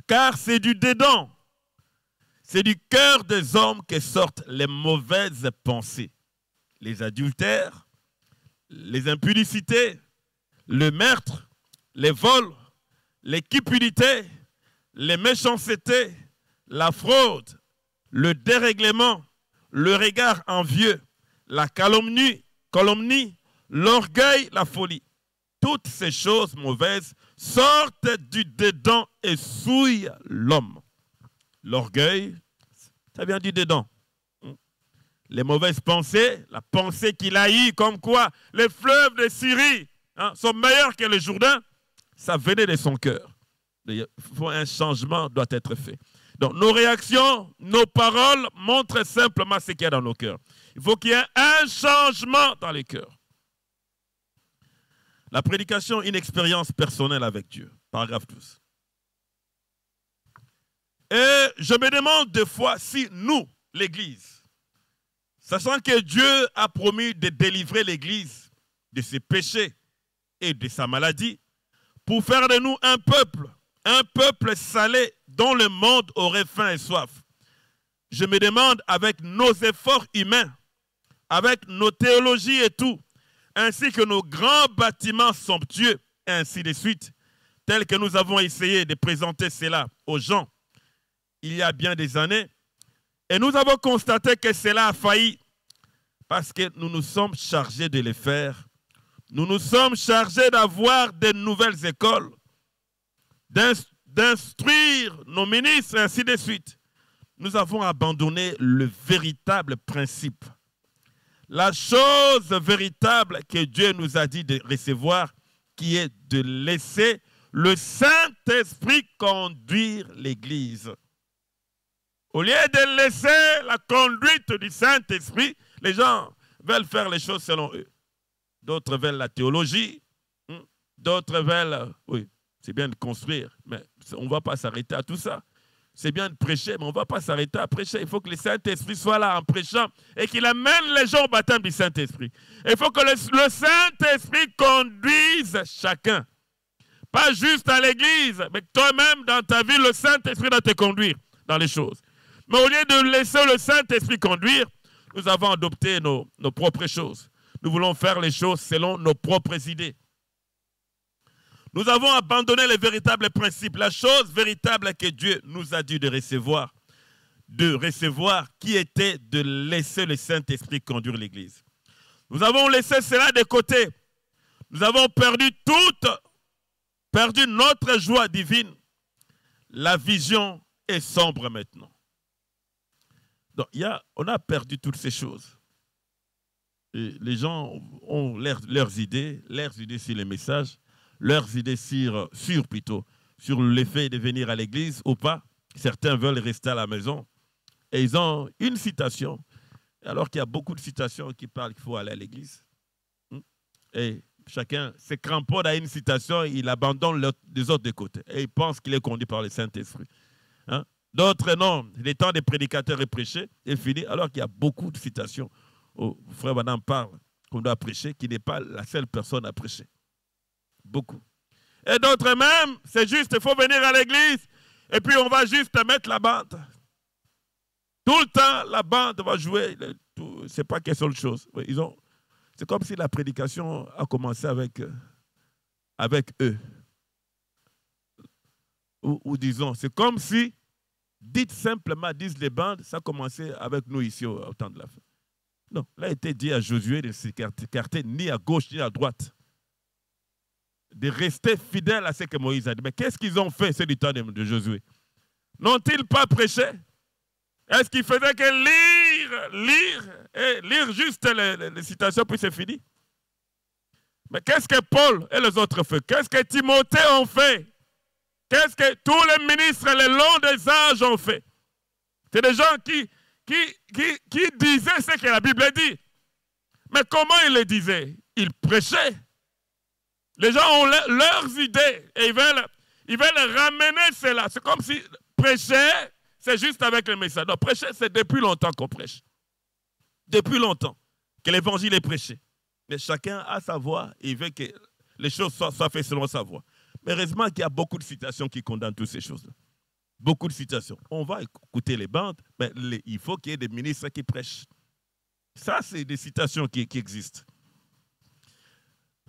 car c'est du dedans, c'est du cœur des hommes que sortent les mauvaises pensées, les adultères, les impudicités, le meurtre, les vols, les cupidités, les méchancetés, la fraude, le dérèglement, le regard envieux, la calomnie, l'orgueil, la folie. Toutes ces choses mauvaises sortent du dedans et souillent l'homme. L'orgueil, ça vient du dedans. Les mauvaises pensées, la pensée qu'il a eue, comme quoi les fleuves de Syrie sont meilleurs que le Jourdain, ça venait de son cœur. Un changement doit être fait. Donc nos réactions, nos paroles montrent simplement ce qu'il y a dans nos cœurs. Il faut qu'il y ait un changement dans les cœurs. La prédication, une expérience personnelle avec Dieu. Paragraphe 12. Et je me demande des fois si nous, l'Église, sachant que Dieu a promis de délivrer l'Église de ses péchés et de sa maladie, pour faire de nous un peuple salé dont le monde aurait faim et soif. Je me demande, avec nos efforts humains, avec nos théologies et tout, ainsi que nos grands bâtiments somptueux, et ainsi de suite, tels que nous avons essayé de présenter cela aux gens il y a bien des années, et nous avons constaté que cela a failli, parce que nous nous sommes chargés de les faire. Nous nous sommes chargés d'avoir de nouvelles écoles, d'instruire nos ministres, et ainsi de suite. Nous avons abandonné le véritable principe. La chose véritable que Dieu nous a dit de recevoir, qui est de laisser le Saint-Esprit conduire l'Église. Au lieu de laisser la conduite du Saint-Esprit, les gens veulent faire les choses selon eux. D'autres veulent la théologie, d'autres veulent, oui, c'est bien de construire, mais on ne va pas s'arrêter à tout ça. C'est bien de prêcher, mais on ne va pas s'arrêter à prêcher. Il faut que le Saint-Esprit soit là en prêchant et qu'il amène les gens au baptême du Saint-Esprit. Il faut que le Saint-Esprit conduise chacun. Pas juste à l'église, mais toi-même dans ta vie, le Saint-Esprit doit te conduire dans les choses. Mais au lieu de laisser le Saint-Esprit conduire, nous avons adopté nos propres choses. Nous voulons faire les choses selon nos propres idées. Nous avons abandonné les véritables principes, la chose véritable que Dieu nous a dit de recevoir, qui était de laisser le Saint-Esprit conduire l'Église. Nous avons laissé cela de côté. Nous avons perdu notre joie divine. La vision est sombre maintenant. Donc, on a perdu toutes ces choses. Et les gens ont leurs idées sur les messages, leurs idées sur l'effet de venir à l'église ou pas. Certains veulent rester à la maison. Et ils ont une citation, alors qu'il y a beaucoup de citations qui parlent qu'il faut aller à l'église. Et chacun se cramponne à une citation, il abandonne les autres de côté. Et il pense qu'il est conduit par le Saint-Esprit. D'autres non. Le temps des prédicateurs est prêché, est fini, alors qu'il y a beaucoup de citations. Frère Madame parle qu'on doit prêcher, qui n'est pas la seule personne à prêcher. Beaucoup. Et d'autres même, c'est juste, il faut venir à l'église, et puis on va juste mettre la bande. Tout le temps, la bande va jouer. Ce n'est pas qu'une seule chose. C'est comme si la prédication a commencé avec eux. Ou disons, c'est comme si, disent les bandes, ça a commencé avec nous ici au temps de la fin. Non, là, il était dit à Josué de ne s'écarter ni à gauche ni à droite. De rester fidèle à ce que Moïse a dit. Mais qu'est-ce qu'ils ont fait, c'est du temps de Josué? N'ont-ils pas prêché? Est-ce qu'il faisait que lire juste les citations, puis c'est fini? Mais qu'est-ce que Paul et les autres font? Qu'est-ce que Timothée ont fait? Qu'est-ce que tous les ministres le long des âges ont fait? C'est des gens qui disaient ce que la Bible dit. Mais comment ils le disaient? Ils prêchaient. Les gens ont leurs idées et ils veulent ramener cela. C'est comme si prêcher, c'est juste avec le message. Non, prêcher, c'est depuis longtemps qu'on prêche. Depuis longtemps que l'évangile est prêché. Mais chacun a sa voix et il veut que les choses soient faites selon sa voix. Mais heureusement qu'il y a beaucoup de citations qui condamnent toutes ces choses-là. Beaucoup de citations. On va écouter les bandes, mais il faut qu'il y ait des ministres qui prêchent. Ça, c'est des citations qui existent.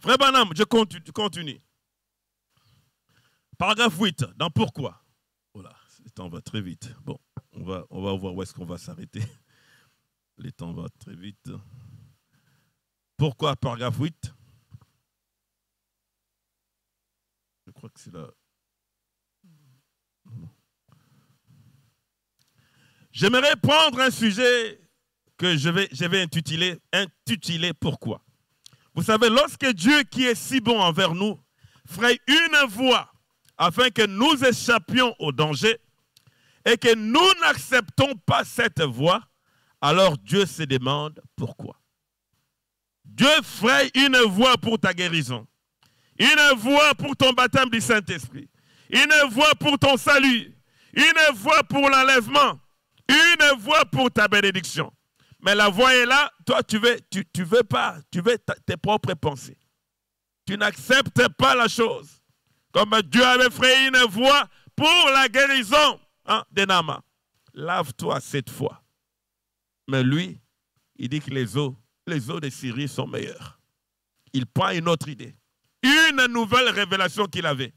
Frère Branham, je continue. Paragraphe 8, dans pourquoi. Voilà, le temps va très vite. Bon, on va voir où est-ce qu'on va s'arrêter. Le temps va très vite. Pourquoi paragraphe 8? Je crois que c'est là. J'aimerais prendre un sujet que je vais intituler pourquoi. Vous savez, lorsque Dieu qui est si bon envers nous ferait une voie afin que nous échappions au danger et que nous n'acceptons pas cette voie, alors Dieu se demande pourquoi. Dieu ferait une voie pour ta guérison, une voie pour ton baptême du Saint-Esprit, une voie pour ton salut, une voie pour l'enlèvement, une voie pour ta bénédiction. Mais la voie est là, toi tu veux pas, tu veux tes propres pensées. Tu n'acceptes pas la chose. Comme Dieu avait fait une voie pour la guérison de Naaman. Lave-toi cette fois. Mais lui, il dit que les eaux de Syrie sont meilleures. Il prend une autre idée. Une nouvelle révélation qu'il avait.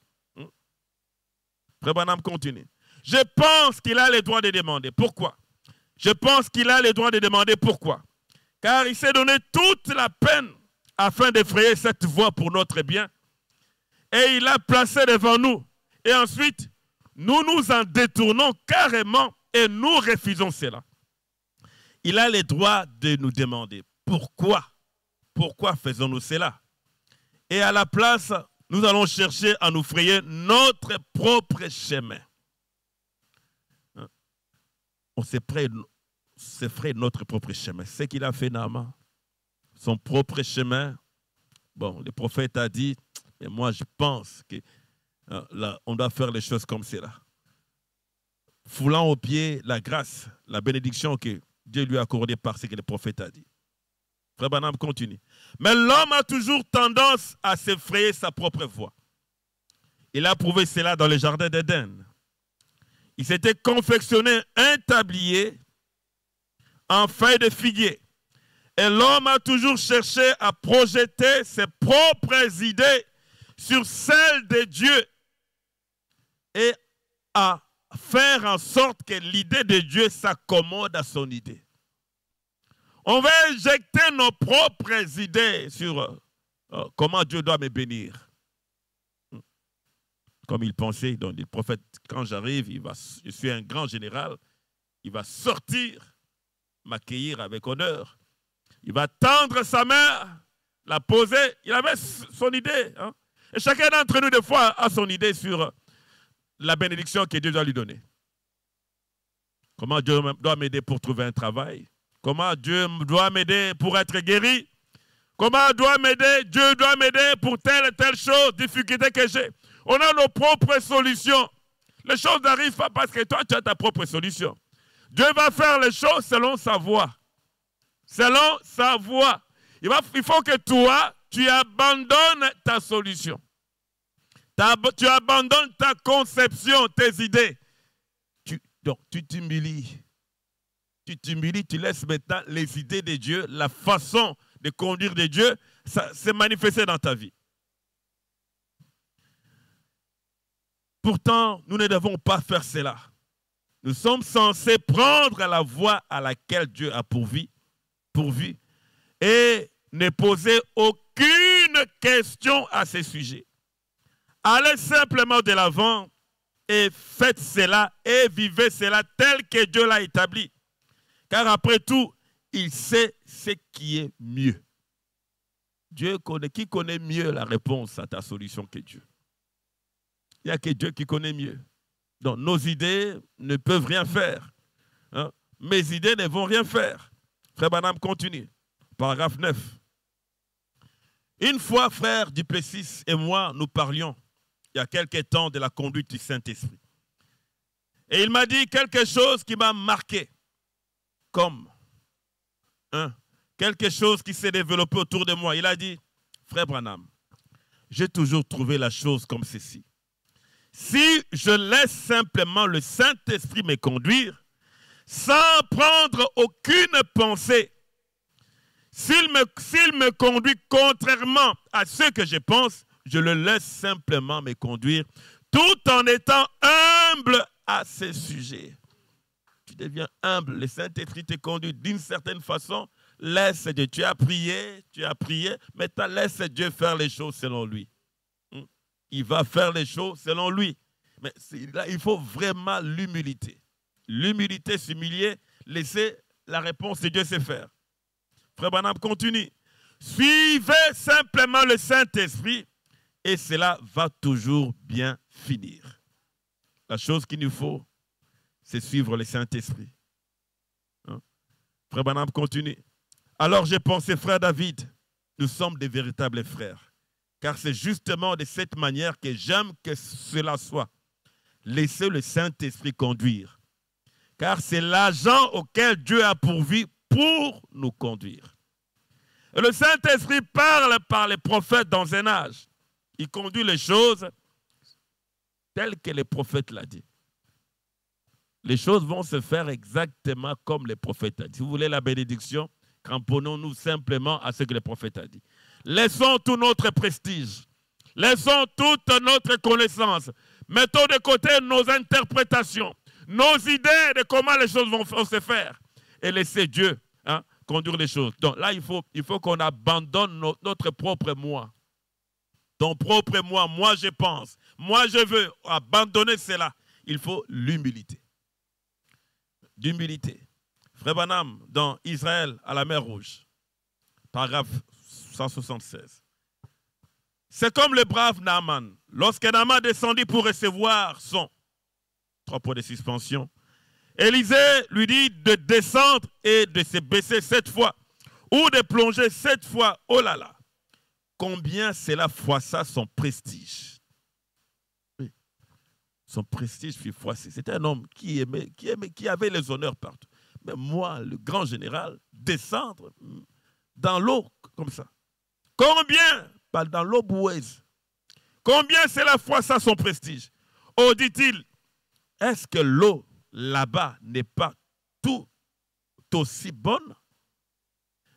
Frère Branham continue. Je pense qu'il a le droit de demander. Pourquoi? Je pense qu'il a le droit de demander pourquoi. Car il s'est donné toute la peine afin d'effrayer cette voie pour notre bien. Et il l'a placé devant nous. Et ensuite, nous nous en détournons carrément et nous refusons cela. Il a le droit de nous demander pourquoi. Pourquoi faisons-nous cela? Et à la place, nous allons chercher à nous frayer notre propre chemin. On se fraye notre propre chemin. C'est ce qu'il a fait Naaman. Son propre chemin. Bon, le prophète a dit, mais moi je pense que là, on doit faire les choses comme cela. Foulant aux pieds la grâce, la bénédiction que Dieu lui a accordée par ce que le prophète a dit. Frère Branham continue. Mais l'homme a toujours tendance à s'effrayer sa propre voie. Il a prouvé cela dans le jardin d'Éden. Il s'était confectionné un tablier en feuilles de figuier. Et l'homme a toujours cherché à projeter ses propres idées sur celles de Dieu et à faire en sorte que l'idée de Dieu s'accommode à son idée. On va injecter nos propres idées sur comment Dieu doit me bénir. Comme il pensait, donc le prophète, quand j'arrive, je suis un grand général, il va sortir, m'accueillir avec honneur. Il va tendre sa main, la poser. Il avait son idée. Et chacun d'entre nous, des fois, a son idée sur la bénédiction que Dieu doit lui donner. Comment Dieu doit m'aider pour trouver un travail? Comment Dieu doit m'aider pour être guéri? Comment Dieu doit m'aider pour telle et telle chose, difficulté que j'ai? On a nos propres solutions. Les choses n'arrivent pas parce que toi, tu as ta propre solution. Dieu va faire les choses selon sa voie. Selon sa voie. Il faut que toi, tu abandonnes ta solution. Tu abandonnes ta conception, tes idées. Donc, tu t'humilies. Tu t'humilies, tu laisses maintenant les idées de Dieu, la façon de conduire de Dieu, ça s'est manifesté dans ta vie. Pourtant, nous ne devons pas faire cela. Nous sommes censés prendre la voie à laquelle Dieu a pourvu et ne poser aucune question à ce sujet. Allez simplement de l'avant et faites cela et vivez cela tel que Dieu l'a établi. Car après tout, il sait ce qui est mieux. Qui connaît mieux la réponse à ta solution que Dieu? Il n'y a que Dieu qui connaît mieux. Donc nos idées ne peuvent rien faire. Mes idées ne vont rien faire. Frère Branham continue. Paragraphe 9. Une fois, frère Duplessis et moi, nous parlions, il y a quelque temps, de la conduite du Saint-Esprit. Et il m'a dit quelque chose qui m'a marqué. Comme quelque chose qui s'est développé autour de moi. Il a dit, frère Branham, j'ai toujours trouvé la chose comme ceci. Si je laisse simplement le Saint-Esprit me conduire, sans prendre aucune pensée, S'il me conduit contrairement à ce que je pense, je le laisse simplement me conduire, tout en étant humble à ce sujet. Tu deviens humble, le Saint-Esprit te conduit d'une certaine façon, laisse Dieu. Tu as prié, maintenant laisse Dieu faire les choses selon lui. Il va faire les choses selon lui. Mais là, il faut vraiment l'humilité. L'humilité, s'humilier, laisser la réponse de Dieu se faire. Frère Branham continue. Suivez simplement le Saint-Esprit et cela va toujours bien finir. La chose qu'il nous faut, c'est suivre le Saint-Esprit. Frère Branham continue. Alors j'ai pensé, frère David, nous sommes des véritables frères. Car c'est justement de cette manière que j'aime que cela soit. Laissez le Saint-Esprit conduire. Car c'est l'agent auquel Dieu a pourvu pour nous conduire. Et le Saint-Esprit parle par les prophètes dans un âge. Il conduit les choses telles que les prophètes l'ont dit. Les choses vont se faire exactement comme les prophètes l'ont dit. Si vous voulez la bénédiction, cramponnons-nous simplement à ce que les prophètes ont dit. Laissons tout notre prestige. Laissons toute notre connaissance. Mettons de côté nos interprétations, nos idées de comment les choses vont se faire. Et laissez Dieu conduire les choses. Donc là, il faut qu'on abandonne notre propre moi. Ton propre moi, moi je pense, moi je veux abandonner cela. Il faut l'humilité. D'humilité. Frère Branham, dans Israël à la mer Rouge, paragraphe 176. C'est comme le brave Naaman. Lorsque Naaman descendit pour recevoir son 3 points de suspension, Élisée lui dit de descendre et de se baisser 7 fois ou de plonger 7 fois. Oh là là! Combien cela froissa son prestige. Oui. Son prestige fut froissé. C'était un homme qui avait les honneurs partout. Mais moi, le grand général, descendre dans l'eau comme ça. Combien, dans l'eau boueuse, combien cela froissa son prestige. Oh, dit-il, est-ce que l'eau là-bas n'est pas tout aussi bonne?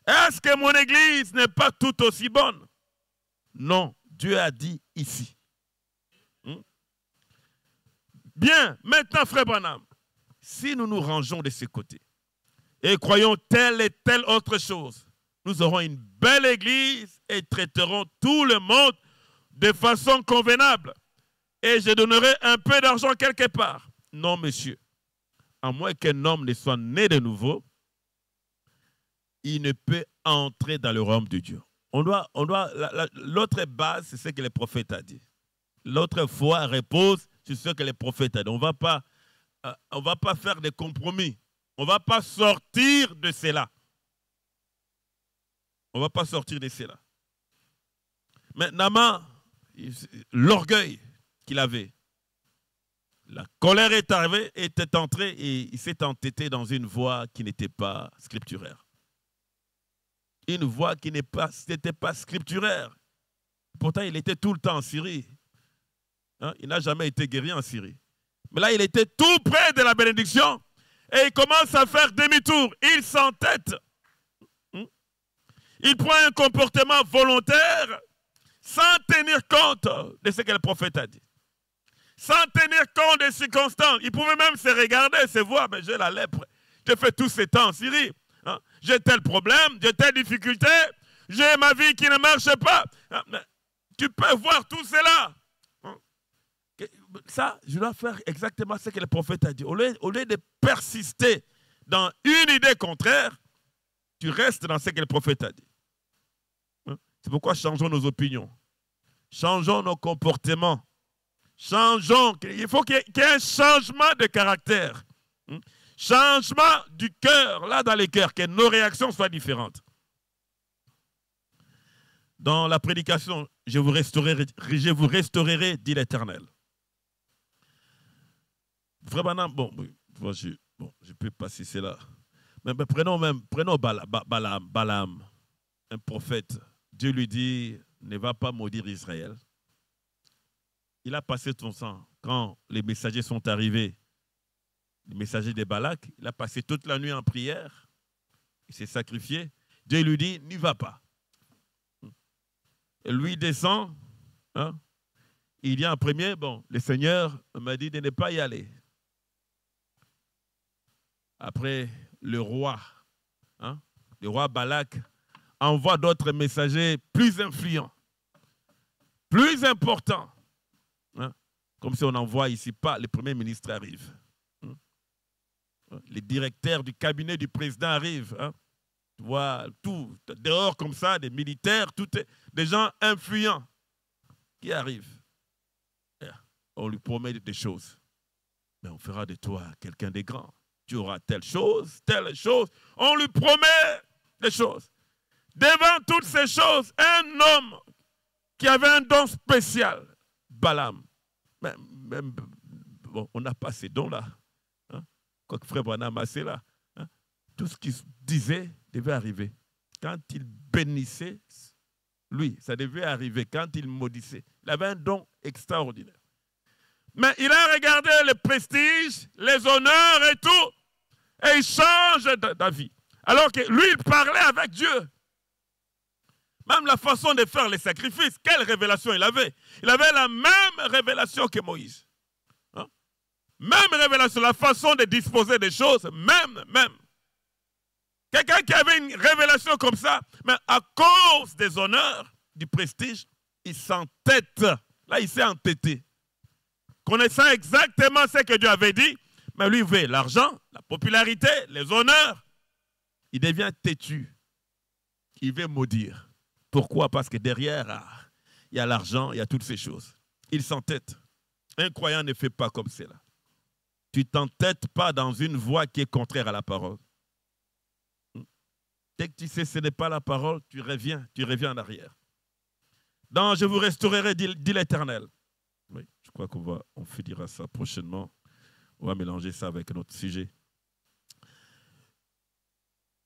Est-ce que mon église n'est pas tout aussi bonne? Non, Dieu a dit ici. Bien, maintenant, frère Branham, si nous nous rangeons de ce côté et croyons telle et telle autre chose, nous aurons une belle église et traiterons tout le monde de façon convenable. Et je donnerai un peu d'argent quelque part. Non, monsieur. À moins qu'un homme ne soit né de nouveau, il ne peut entrer dans le royaume de Dieu. L'autre base, c'est ce que les prophètes ont dit. L'autre foi repose sur ce que les prophètes ont dit. On ne va pas faire des compromis. On ne va pas sortir de cela. On ne va pas sortir de cela. Mais Naaman, l'orgueil qu'il avait, la colère est arrivée, était entrée et il s'est entêté dans une voie qui n'était pas scripturaire. Une voie qui n'était pas scripturaire. Pourtant, il était tout le temps en Syrie. Il n'a jamais été guéri en Syrie. Mais là, il était tout près de la bénédiction et il commence à faire demi-tour. Il s'entête. Il prend un comportement volontaire sans tenir compte de ce que le prophète a dit. Sans tenir compte des circonstances. Il pouvait même se regarder, se voir, mais j'ai la lèpre. J'ai fait tout ce temps en Syrie. J'ai tel problème, j'ai telle difficulté, j'ai ma vie qui ne marche pas. Tu peux voir tout cela. Ça, je dois faire exactement ce que le prophète a dit. Au lieu de persister dans une idée contraire, tu restes dans ce que le prophète a dit. C'est pourquoi changeons nos opinions. Changeons nos comportements. Changeons. Il faut qu'il y ait un changement de caractère. Changement du cœur, là dans les cœurs, que nos réactions soient différentes. Dans la prédication, je vous restaurerai, dit l'Éternel. Frère Branham, je peux passer cela. Mais prenons Balaam, un prophète. Dieu lui dit, ne va pas maudire Israël. Il a passé son sang. Quand les messagers sont arrivés, les messagers de Balak, il a passé toute la nuit en prière. Il s'est sacrifié. Dieu lui dit, n'y va pas. Et lui descend, hein, il dit en premier, bon, le Seigneur m'a dit de ne pas y aller. Après, le roi Balak, envoie d'autres messagers plus influents, plus importants. Hein, comme si on envoie ici pas, le premier ministre arrive. Les directeurs du cabinet du président arrivent. Hein. Tu vois, tout dehors comme ça, des militaires, des gens influents qui arrivent. Et on lui promet des choses. Mais on fera de toi quelqu'un de grand. Tu auras telle chose. On lui promet des choses. Devant toutes ces choses, un homme qui avait un don spécial, Balaam. Bon, on n'a pas ces dons-là. Quoique Frère Branham a là, hein, tout ce qu'il disait devait arriver. Quand il bénissait, lui, ça devait arriver. Quand il maudissait, il avait un don extraordinaire. Mais il a regardé le prestige, les honneurs et tout, et il change d'avis. Alors que lui, il parlait avec Dieu. Même la façon de faire les sacrifices, quelle révélation il avait? Il avait la même révélation que Moïse. Même révélation, la façon de disposer des choses, même. Quelqu'un qui avait une révélation comme ça, mais à cause des honneurs, du prestige, il s'entête. Là, il s'est entêté. Connaissant exactement ce que Dieu avait dit, mais lui, il veut l'argent, la popularité, les honneurs. Il devient têtu. Il veut maudire. Pourquoi? Parce que derrière, il y a l'argent, il y a toutes ces choses. Il s'entête. Un croyant ne fait pas comme cela. Tu ne t'entêtes pas dans une voie qui est contraire à la parole. Dès que tu sais que ce n'est pas la parole, tu reviens en arrière. Dans Je vous restaurerai, dit l'Éternel. Oui, je crois qu'on finira ça prochainement. On va mélanger ça avec notre sujet.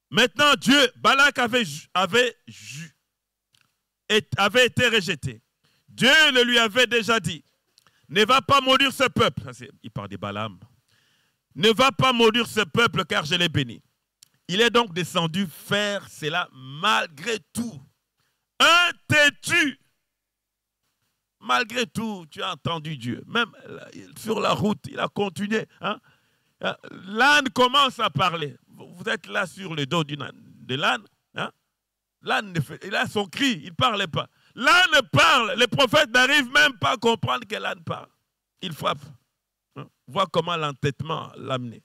Maintenant, Balak avait été rejeté. Dieu le lui avait déjà dit, ne va pas maudire ce peuple. Il parle de Balaam. Ne va pas maudire ce peuple car je l'ai béni. Il est donc descendu faire cela malgré tout. Un têtu. Malgré tout, tu as entendu Dieu. Même sur la route, il a continué. Hein? L'âne commence à parler. Vous êtes là sur le dos de l'âne. Hein? L'âne, il a son cri, il ne parlait pas. L'âne parle. Les prophètes n'arrivent même pas à comprendre que l'âne parle. Il frappe. Vois comment l'entêtement l'a amené.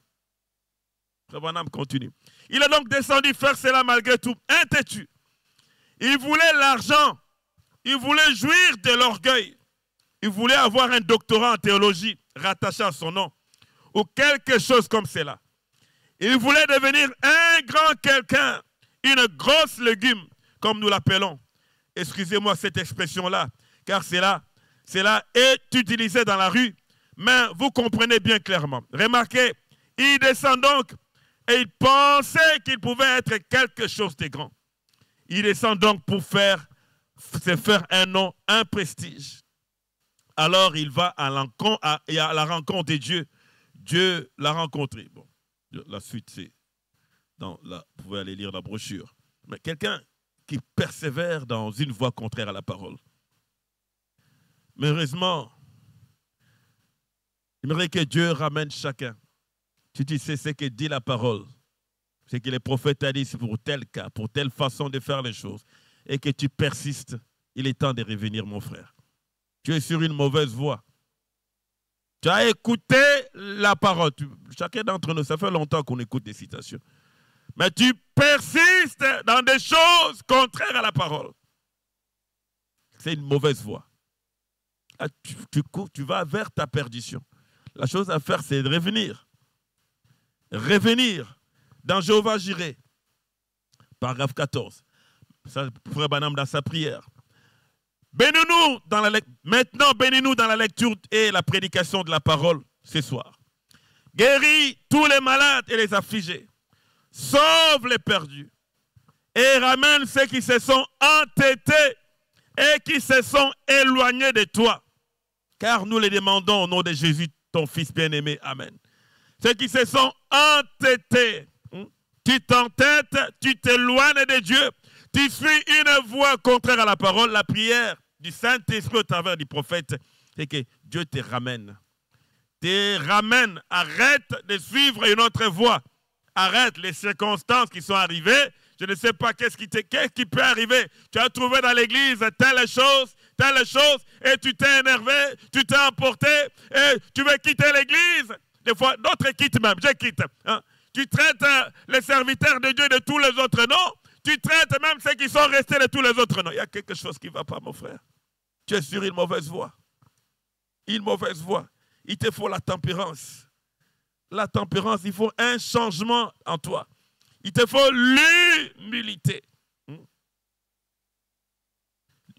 Frère Branham continue. Il est donc descendu faire cela malgré tout. Un têtu. Il voulait l'argent. Il voulait jouir de l'orgueil. Il voulait avoir un doctorat en théologie rattaché à son nom. Ou quelque chose comme cela. Il voulait devenir un grand quelqu'un. Une grosse légume, comme nous l'appelons. Excusez-moi cette expression-là, car cela est utilisé dans la rue. Mais vous comprenez bien clairement. Remarquez, il descend donc et il pensait qu'il pouvait être quelque chose de grand. Il descend donc pour se faire un nom, un prestige. Alors il va à la rencontre de Dieu. Dieu l'a rencontré. Bon, la suite, c'est vous pouvez aller lire la brochure. Mais quelqu'un qui persévère dans une voie contraire à la parole. Mais heureusement, j'aimerais que Dieu ramène chacun. Tu sais ce que dit la parole. Ce que les prophètes ont dit, c'est pour tel cas, pour telle façon de faire les choses. Et que tu persistes. Il est temps de revenir, mon frère. Tu es sur une mauvaise voie. Tu as écouté la parole. Chacun d'entre nous, ça fait longtemps qu'on écoute des citations. Mais tu persistes dans des choses contraires à la parole. C'est une mauvaise voie. Là, tu vas vers ta perdition. La chose à faire, c'est de revenir. Revenir dans Jéhovah Jireh. Paragraphe 14. Ça, Frère Branham dans sa prière. Maintenant, bénis-nous dans la lecture et la prédication de la parole ce soir. Guéris tous les malades et les affligés. Sauve les perdus. Et ramène ceux qui se sont entêtés et qui se sont éloignés de toi. Car nous les demandons au nom de Jésus, ton Fils bien-aimé. Amen. Ceux qui se sont entêtés. tu t'entêtes, tu t'éloignes de Dieu, tu suis une voie contraire à la parole, la prière du Saint-Esprit au travers du prophète, c'est que Dieu te ramène. Te ramène, arrête de suivre une autre voie. Arrête les circonstances qui sont arrivées. Je ne sais pas qu'est-ce qui peut arriver. Tu as trouvé dans l'église telle chose, et tu t'es énervé, tu t'es emporté, et tu veux quitter l'église. Des fois, d'autres quittent même, je quitte. Hein. Tu traites les serviteurs de Dieu de tous les autres noms. Tu traites même ceux qui sont restés de tous les autres noms. Il y a quelque chose qui ne va pas, mon frère. Tu es sur une mauvaise voie. Une mauvaise voie. Il te faut la tempérance. La tempérance, il faut un changement en toi. Il te faut l'humilité.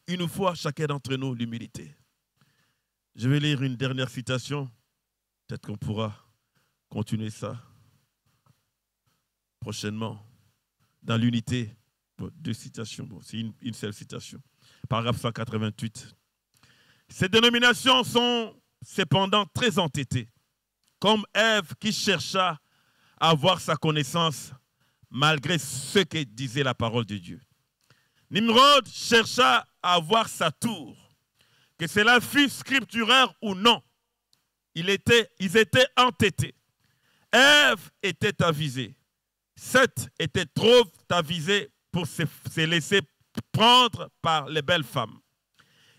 Il nous faut à chacun d'entre nous l'humilité. Je vais lire une dernière citation. Peut-être qu'on pourra continuer ça prochainement. Dans l'unité, deux citations, bon, c'est une seule citation. Paragraphe 188. Ces dénominations sont cependant très entêtées, comme Ève qui chercha à avoir sa connaissance malgré ce que disait la parole de Dieu. Nimrod chercha à avoir sa tour, que cela fût scripturaire ou non. Ils étaient entêtés. Ève était avisée. Seth était trop avisé pour se laisser prendre par les belles femmes.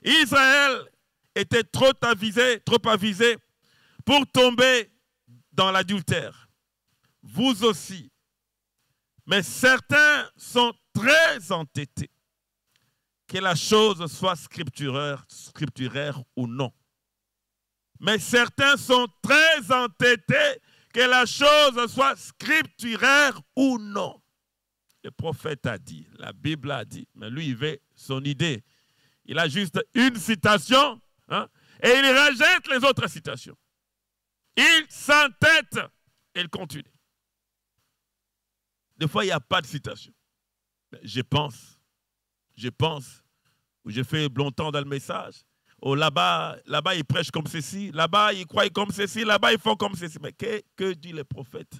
Israël était trop avisé pour tomber dans l'adultère. Vous aussi. Mais certains sont très entêtés. Que la chose soit scripturaire ou non. Mais certains sont très entêtés que la chose soit scripturaire ou non. Le prophète a dit, la Bible a dit, mais lui, il veut son idée. Il a juste une citation, hein, et il rejette les autres citations. Il s'entête et il continue. Des fois, il n'y a pas de citation. Mais je pense, ou j'ai fait longtemps dans le message, oh, là-bas, ils prêchent comme ceci, là-bas, ils croient comme ceci, là-bas, ils font comme ceci. Mais que dit le prophète?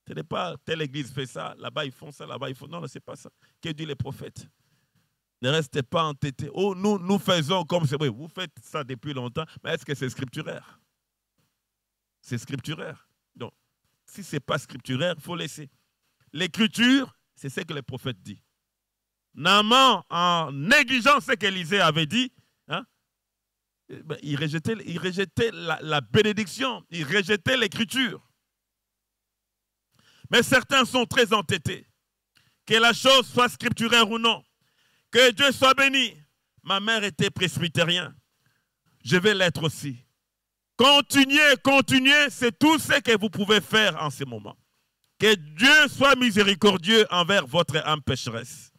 Ce n'est pas telle église fait ça, là-bas, ils font ça, là-bas, ils font... Non, ce n'est pas ça. Que dit le prophète? Ne restez pas entêtés. Oh, nous faisons comme c'est. Oui, vous faites ça depuis longtemps, mais est-ce que c'est scripturaire? C'est scripturaire. Donc, si ce n'est pas scripturaire, il faut laisser. L'écriture, c'est ce que le prophète dit. Naaman, en négligeant ce qu'Élisée avait dit, hein, il rejetait la bénédiction, il rejetait l'écriture. Mais certains sont très entêtés. Que la chose soit scripturaire ou non. Que Dieu soit béni. Ma mère était presbytérienne. Je vais l'être aussi. Continuez, c'est tout ce que vous pouvez faire en ce moment. Que Dieu soit miséricordieux envers votre âme pécheresse.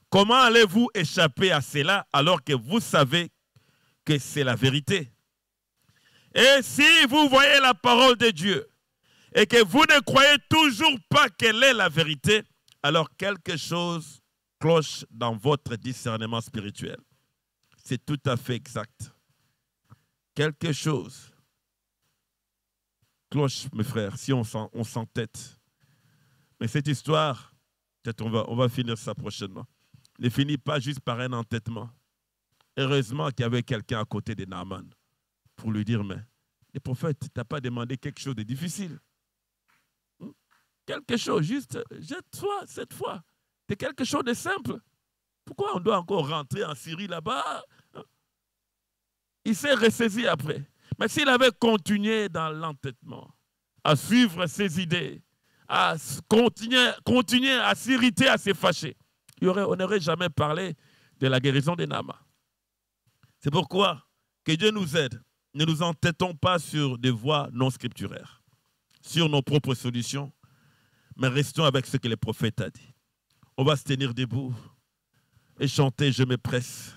Comment allez-vous échapper à cela alors que vous savez que c'est la vérité? Et si vous voyez la parole de Dieu et que vous ne croyez toujours pas qu'elle est la vérité, alors quelque chose cloche dans votre discernement spirituel. C'est tout à fait exact. Quelque chose cloche, mes frères, si on s'entête. Mais cette histoire, peut-être on va finir ça prochainement, ne finit pas juste par un entêtement. Heureusement qu'il y avait quelqu'un à côté de Naaman pour lui dire, mais le prophète, tu n'as pas demandé quelque chose de difficile. Quelque chose, juste, jette-toi cette fois. C'est quelque chose de simple. Pourquoi on doit encore rentrer en Syrie là-bas? Il s'est ressaisi après. Mais s'il avait continué dans l'entêtement, à suivre ses idées, à continuer à s'irriter, à se fâcher, on n'aurait jamais parlé de la guérison de Naaman. C'est pourquoi que Dieu nous aide. Ne nous entêtons pas sur des voies non scripturaires, sur nos propres solutions, mais restons avec ce que le prophète a dit. On va se tenir debout et chanter « Je me presse ».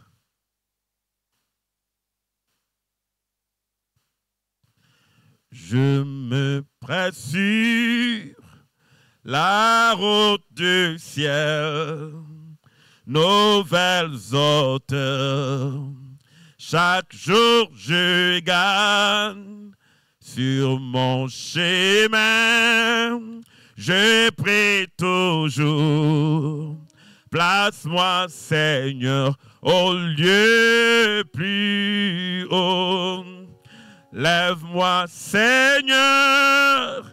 Je me presse sur la route du ciel, nouvelles hauteurs. Chaque jour je gagne sur mon chemin. je prie toujours. Place-moi, Seigneur, au lieu plus haut. Lève-moi, Seigneur,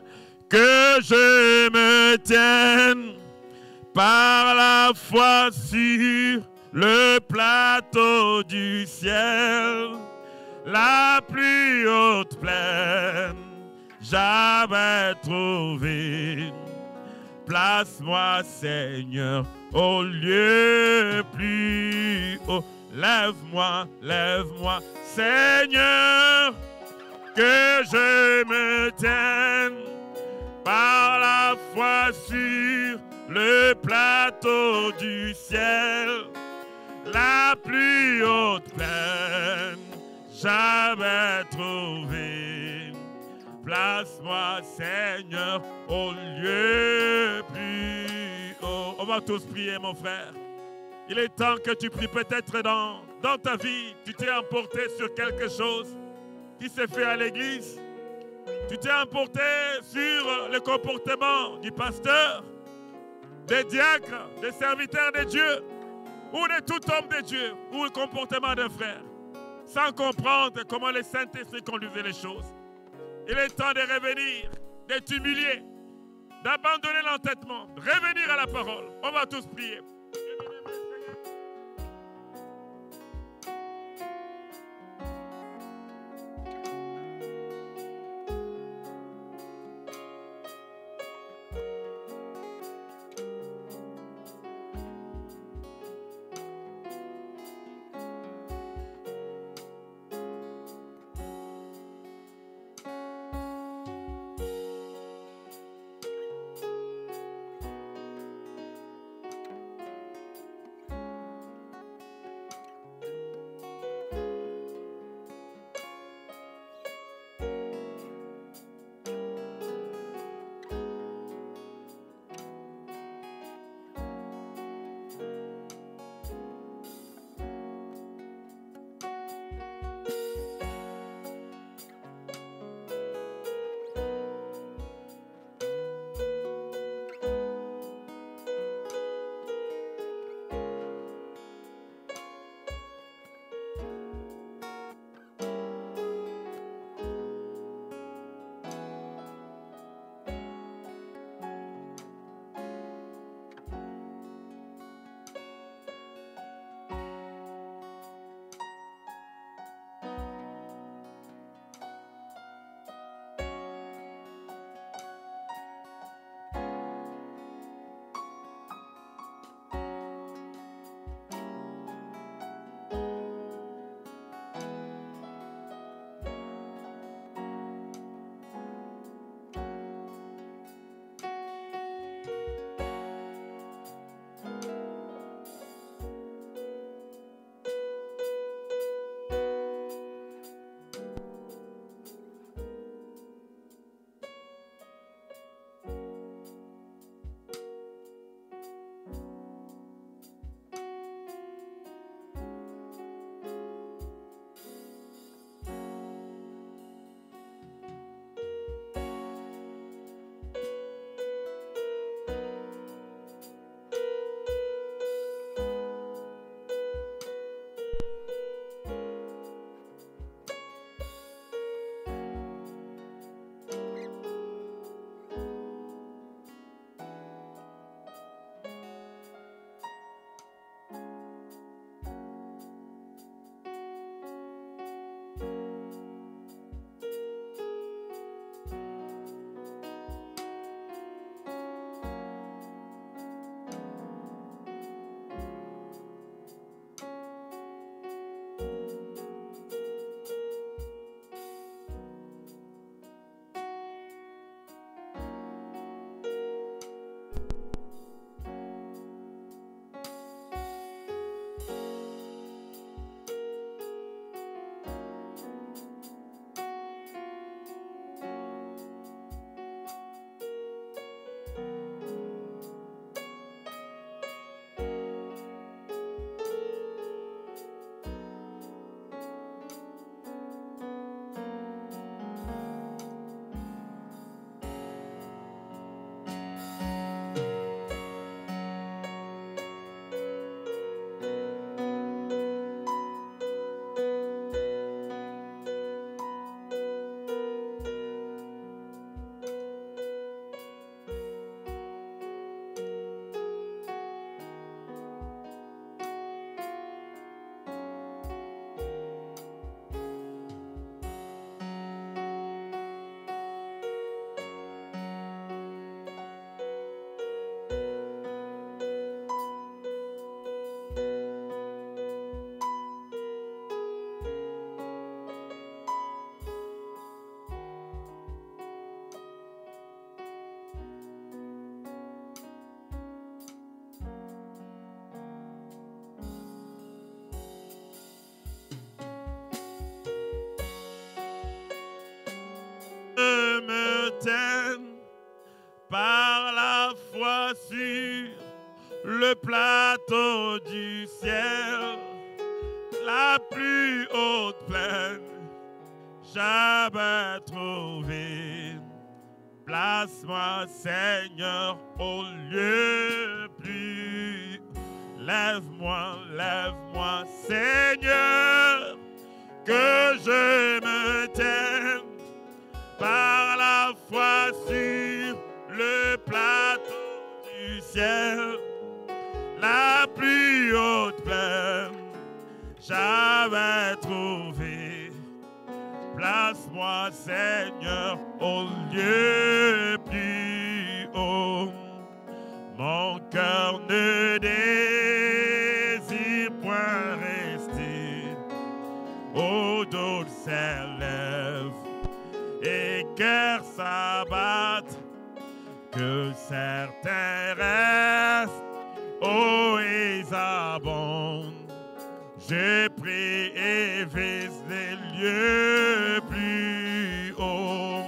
que je me tienne par la foi sur le plateau du ciel, la plus haute plaine, j'avais trouvé. Place-moi, Seigneur, au lieu plus haut. Lève-moi, lève-moi, Seigneur, que je me tienne par la foi sur le plateau du ciel, la plus haute plaine, j'avais trouvé. Place-moi, Seigneur, au lieu plus haut. On va tous prier, mon frère. Il est temps que tu pries. Peut-être dans ta vie, tu t'es emporté sur quelque chose qui s'est fait à l'église. Tu t'es emporté sur le comportement du pasteur, des diacres, des serviteurs de Dieu, ou de tout homme de Dieu, ou le comportement d'un frère, sans comprendre comment le Saint-Esprit conduisait les choses. Il est temps de revenir, de t'humilier, d'abandonner l'entêtement, de revenir à la parole. On va tous prier. plateau du ciel, la plus haute plaine, jamais trouvé. Place-moi, Seigneur, au lieu plus. Lève-moi, lève-moi, Seigneur, que je me tienne par la foi sur le plateau du ciel, la plus haute plaine, j'avais trouvé. Place-moi, Seigneur, au lieu plus haut. Mon cœur ne désire point rester au dos de ses lèvres, et cœur s'abatte, que certains restent, oh, ils abondent. Je prie et vise les lieux plus hauts.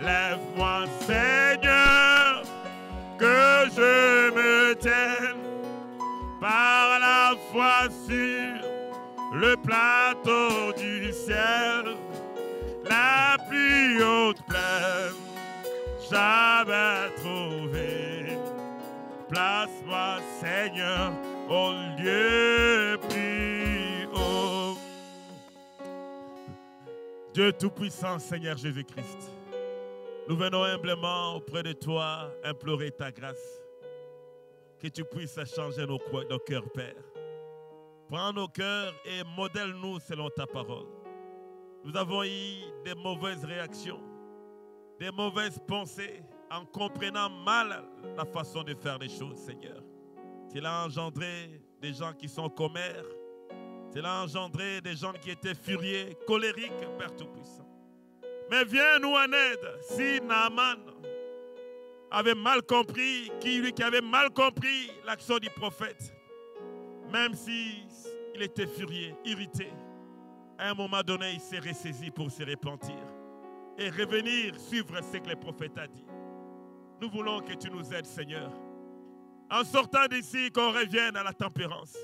Lève-moi, Seigneur, que je me tienne par la foi sur le plateau du ciel, la plus haute plaine, j'avais trouvé. Place-moi, Seigneur, au lieu plus haut. Dieu Tout-Puissant, Seigneur Jésus-Christ, nous venons humblement auprès de toi implorer ta grâce, que tu puisses changer nos cœurs, Père. Prends nos cœurs et modèle-nous selon ta parole. Nous avons eu des mauvaises réactions, des mauvaises pensées, en comprenant mal la façon de faire les choses, Seigneur. Cela a engendré des gens qui sont commères. Cela a engendré des gens qui étaient furieux, colériques, Père Tout-Puissant. Mais viens nous en aide. Si Naaman avait mal compris, lui qui avait mal compris l'action du prophète, même s'il était furieux, irrité, à un moment donné, il s'est ressaisi pour se repentir et revenir suivre ce que le prophète a dit. Nous voulons que tu nous aides, Seigneur. En sortant d'ici, qu'on revienne à la tempérance.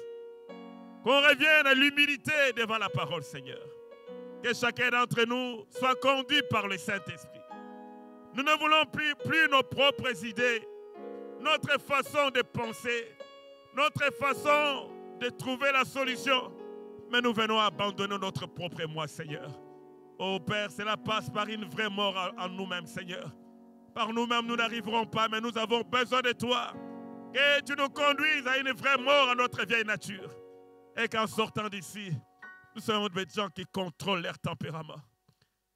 Qu'on revienne à l'humilité devant la parole, Seigneur. Que chacun d'entre nous soit conduit par le Saint-Esprit. Nous ne voulons plus nos propres idées, notre façon de penser, notre façon de trouver la solution. Mais nous venons abandonner notre propre moi, Seigneur. Oh Père, cela passe par une vraie mort en nous-mêmes, Seigneur. Par nous-mêmes, nous n'arriverons pas, mais nous avons besoin de toi. Que tu nous conduises à une vraie mort à notre vieille nature. Et qu'en sortant d'ici, nous soyons des gens qui contrôlent leur tempérament.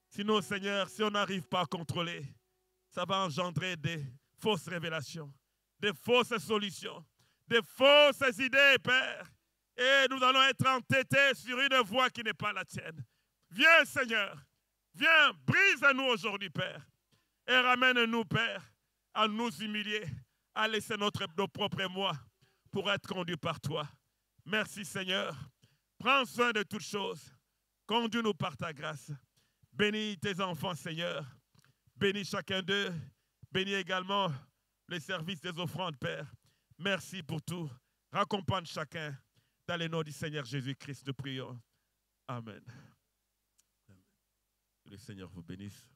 Sinon, Seigneur, si on n'arrive pas à contrôler, ça va engendrer des fausses révélations, des fausses solutions, des fausses idées, Père. Et nous allons être entêtés sur une voie qui n'est pas la tienne. Viens, Seigneur. Viens, brise-nous aujourd'hui, Père. Et ramène-nous, Père, à nous humilier, à laisser nos propres moi pour être conduits par toi. Merci, Seigneur. Prends soin de toutes choses. Conduis-nous par ta grâce. Bénis tes enfants, Seigneur. Bénis chacun d'eux. Bénis également les services des offrandes, Père. Merci pour tout. Raccompagne chacun. Dans le nom du Seigneur Jésus-Christ, nous prions. Amen. Amen. Que le Seigneur vous bénisse.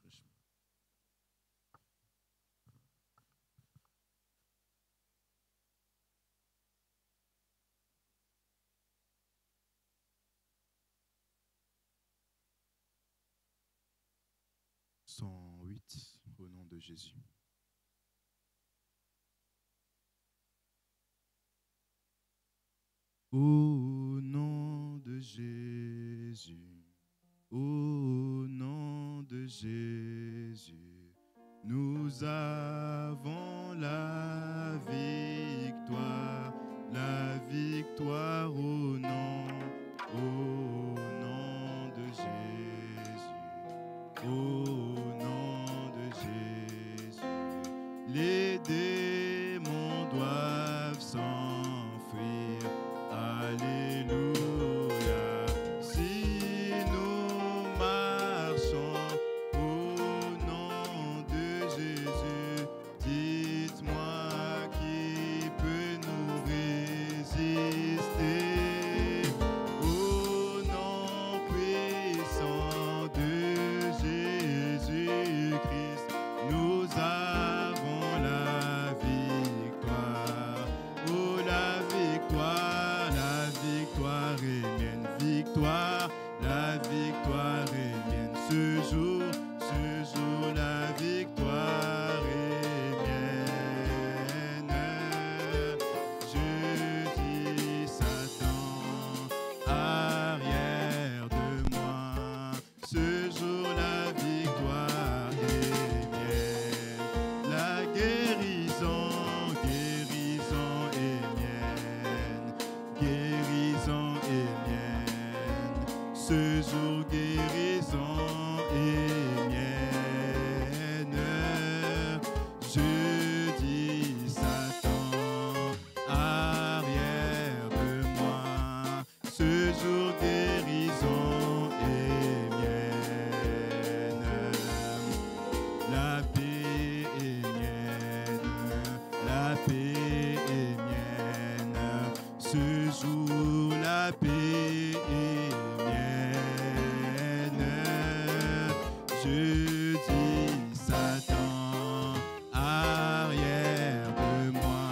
Au nom de Jésus. Au nom de Jésus, au nom de Jésus, nous avons la victoire au nom de Jésus, au nom de Jésus. Les démons doivent s'enfuir. Alléluia. Si nous marchons au nom de Jésus, victoire est mienne. Ce jour, la victoire est mienne. Je dis Satan, arrière de moi. Ce jour, la victoire est mienne. La guérison est mienne. Guérison est mienne. Ce jour, guérison est mienne. Je dis Satan, arrière de moi. Ce jour, guérison est mienne. La paix est mienne. La paix est mienne. Ce jour, la paix est mienne. Je dis Satan, arrière de moi.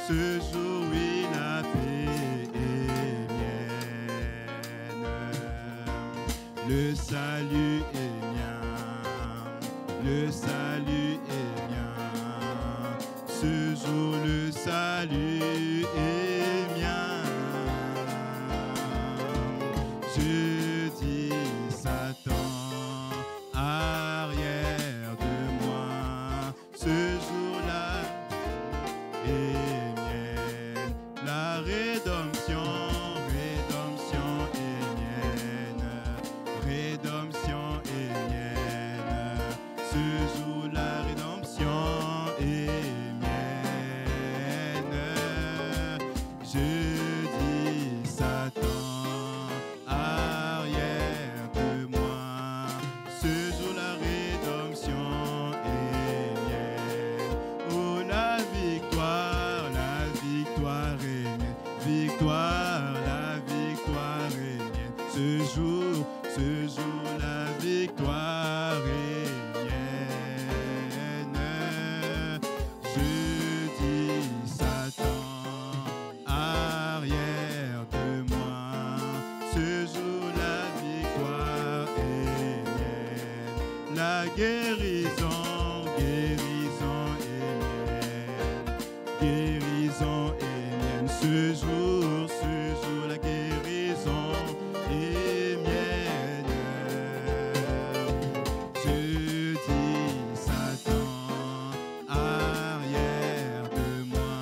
Ce jour, oui, la paix est mienne. Le salut est mien. Le salut est mien. Ce jour, le salut est mien. Je dis Satan, arrière de moi. Ce jour-là est mienne. La rédemption est mienne. Rédemption est mienne. Ce jour, la rédemption est mienne. Je dis Satan, arrière de moi. Ce jour, la rédemption est mienne. Oh, la victoire est mienne. Victoire, la victoire est mienne. Ce jour, la victoire est mienne. Je dis Satan, arrière de moi. Ce jour, la victoire est mienne. La guérison est mienne. Guérison est mienne. Ce jour, la guérison est mienne. Je dis Satan, arrière de moi.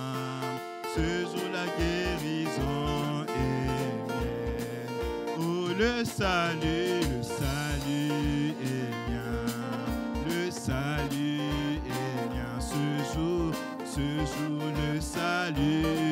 Ce jour, la guérison est mienne. Oh, le salut est mien. Le salut est mien. Ce jour, le salut